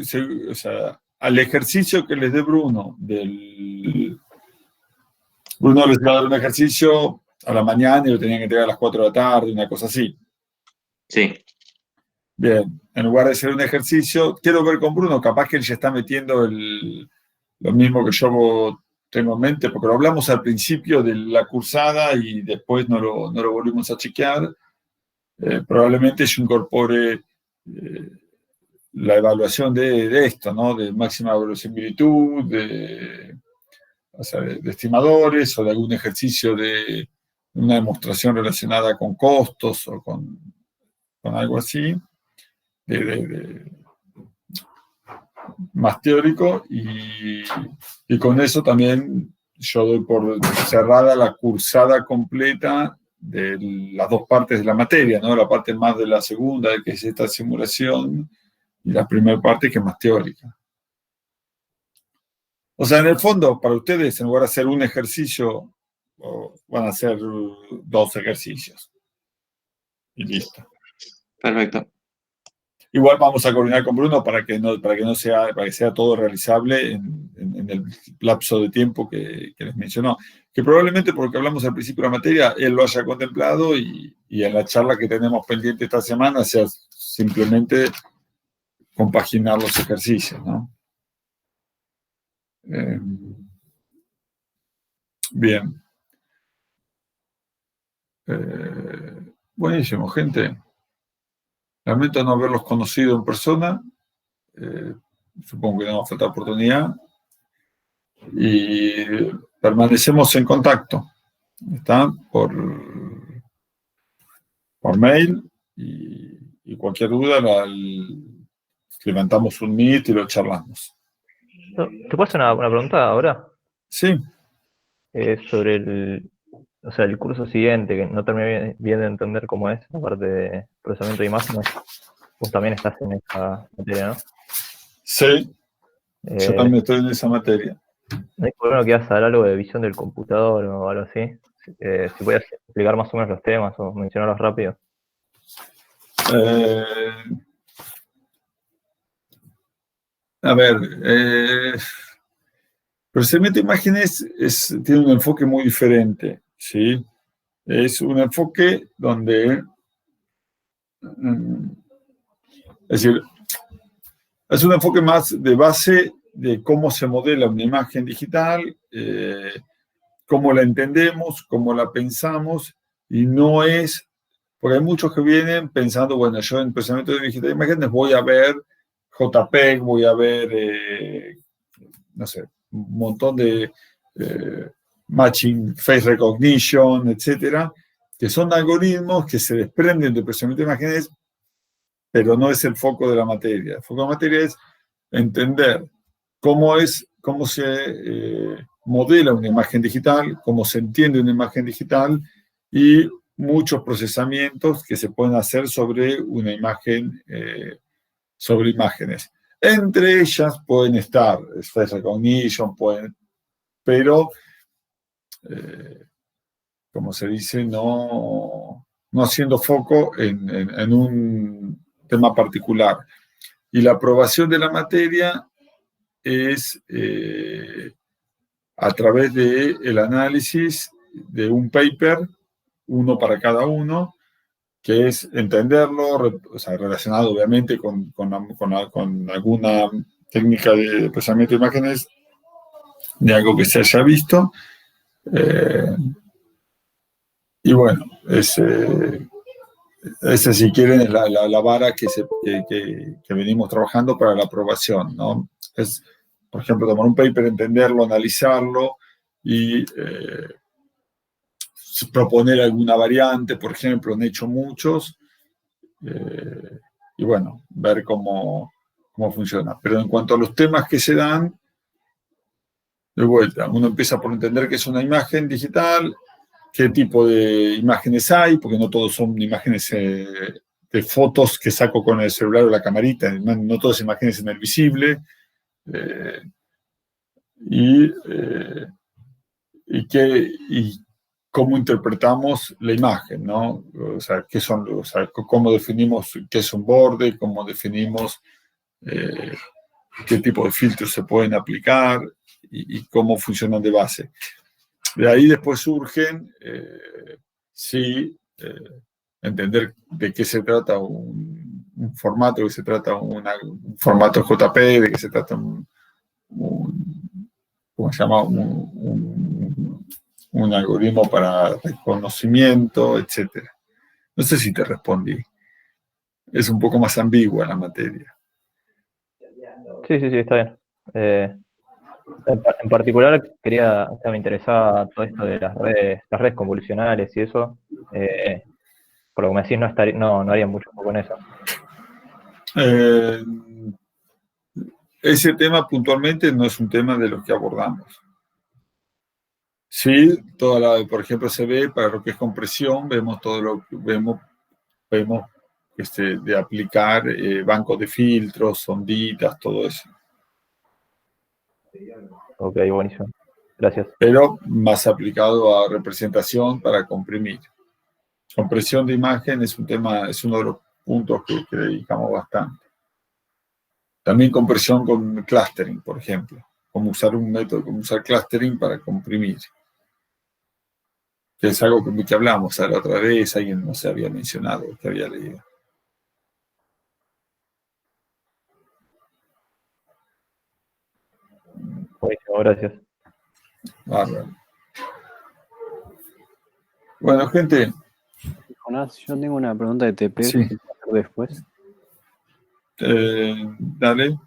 o sea, al ejercicio que les dé Bruno, Bruno les va a dar un ejercicio a la mañana y lo tenían que entregar a las 4 de la tarde, una cosa así. Sí. Bien, en lugar de hacer un ejercicio, quiero ver con Bruno, capaz que él ya está metiendo lo mismo que yo tengo en mente, porque lo hablamos al principio de la cursada y después no lo volvimos a chequear. Probablemente yo incorpore la evaluación de esto, ¿no? De máxima verosimilitud, de estimadores o de algún ejercicio de una demostración relacionada con costos o con algo así, más teórico, y con eso también yo doy por cerrada la cursada completa de las dos partes de la materia, ¿no? La parte más de la segunda, que es esta simulación, y la primera parte, que es más teórica. O sea, en el fondo, para ustedes, en lugar de hacer un ejercicio, van a hacer 2 ejercicios. Y listo. Perfecto. Igual vamos a coordinar con Bruno para que sea todo realizable en el lapso de tiempo que les mencionó. Que probablemente, porque hablamos al principio de la materia, él lo haya contemplado, y en la charla que tenemos pendiente esta semana sea simplemente compaginar los ejercicios, ¿no? Bien. Buenísimo, gente. Lamento no haberlos conocido en persona. Supongo que no nos falta oportunidad. Y permanecemos en contacto. ¿Está? Por mail. Y cualquier duda, levantamos un meet y lo charlamos. ¿Te puedo hacer una pregunta ahora? Sí. Sobre el curso siguiente, que no terminé bien de entender cómo es la parte de procesamiento de imágenes. Vos también estás en esa materia, ¿no? Sí, yo también estoy en esa materia. ¿No hay problema que ibas a dar algo de visión del computador o algo así? Si podías explicar más o menos los temas o mencionarlos rápido. A ver, procesamiento de imágenes tiene un enfoque muy diferente, ¿sí? Es un enfoque donde, es decir, es un enfoque más de base de cómo se modela una imagen digital, cómo la entendemos, cómo la pensamos, y no es, porque hay muchos que vienen pensando, bueno, yo en procesamiento de digital de imágenes voy a ver JPEG, voy a ver, no sé, un montón de matching, face recognition, etcétera, que son algoritmos que se desprenden del procesamiento de imágenes, pero no es el foco de la materia. El foco de la materia es entender cómo se modela una imagen digital, cómo se entiende una imagen digital, y muchos procesamientos que se pueden hacer sobre una imagen, sobre imágenes. Entre ellas pueden estar face recognition, pero, como se dice, no haciendo foco en un tema particular. Y la aprobación de la materia es a través del análisis de un paper, uno para cada uno, que es entenderlo, o sea, relacionado obviamente con alguna técnica de procesamiento de imágenes, de algo que se haya visto. Y bueno, esa, si quieren, es la vara que venimos trabajando para la aprobación, ¿no? Es, por ejemplo, tomar un paper, entenderlo, analizarlo y proponer alguna variante, por ejemplo. Han hecho muchos, y bueno, ver cómo funciona. Pero en cuanto a los temas que se dan, de vuelta, uno empieza por entender qué es una imagen digital, qué tipo de imágenes hay, porque no todos son imágenes de fotos que saco con el celular o la camarita, no todas imágenes en el visible, y cómo interpretamos la imagen, ¿no? O sea, cómo definimos qué es un borde, cómo definimos qué tipo de filtros se pueden aplicar y cómo funcionan de base. De ahí después surgen, entender de qué se trata un formato, de qué se trata un formato JP, de qué se trata ¿cómo se llama? Un algoritmo para reconocimiento, etc. No sé si te respondí. Es un poco más ambigua la materia. Sí, está bien. En particular me interesaba todo esto de las redes convolucionales y eso. Por lo que me decís, no haría mucho foco en eso. ese tema puntualmente no es un tema de los que abordamos. Sí, por ejemplo, se ve para lo que es compresión, vemos todo lo que vemos de aplicar bancos de filtros, sonditas, todo eso. Ok, buenísimo. Gracias. Pero más aplicado a representación para comprimir. Compresión de imagen es un tema, es uno de los puntos que dedicamos bastante. También compresión con clustering, por ejemplo. Cómo usar un método, cómo usar clustering para comprimir. Que es algo que hablamos la otra vez, alguien no se había mencionado, que había leído. Buenísimo, gracias. Bárbaro. Bueno, gente. Jonás, yo tengo una pregunta de TP Sí. que hacer después. Dale,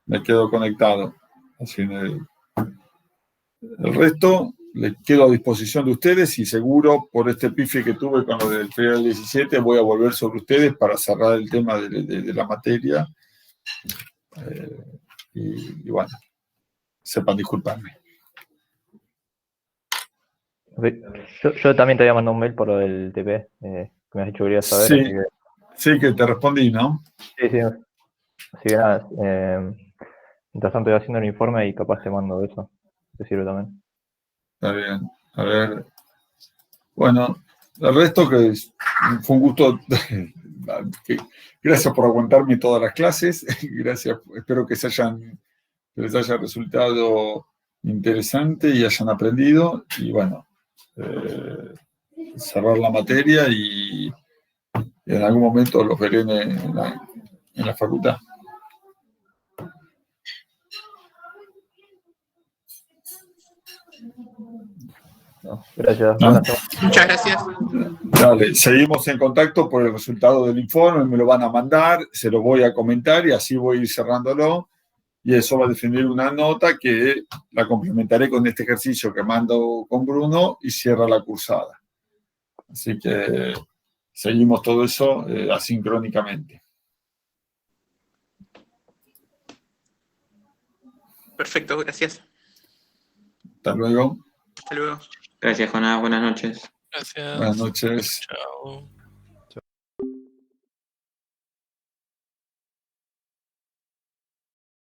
me quedo conectado. Así el resto le quedo a disposición de ustedes y seguro por este pife que tuve con lo del feriado del 17 voy a volver sobre ustedes para cerrar el tema de la materia. Y bueno, sepan disculparme. Yo también te había mandado un mail por lo del TP, que me has dicho que querías saber. Sí, Así que... sí, que te respondí, ¿no? Sí. Así que nada, mientras tanto voy haciendo el informe y capaz te mando eso. Te sirve también. Está bien. A ver. Bueno, el resto que fue un gusto. Gracias por aguantarme todas las clases. Gracias. Espero que les haya resultado interesante y hayan aprendido. Y bueno, cerrar la materia y en algún momento los veré en la facultad. No, gracias. ¿No? Muchas gracias. Dale, seguimos en contacto por el resultado del informe, me lo van a mandar, se lo voy a comentar y así voy a ir cerrándolo. Y eso va a definir una nota que la complementaré con este ejercicio que mando con Bruno y cierra la cursada. Así que seguimos todo eso asincrónicamente. Perfecto, gracias. Hasta luego. Hasta luego. Gracias, Jonás. Buenas noches. Gracias. Buenas noches. Chao.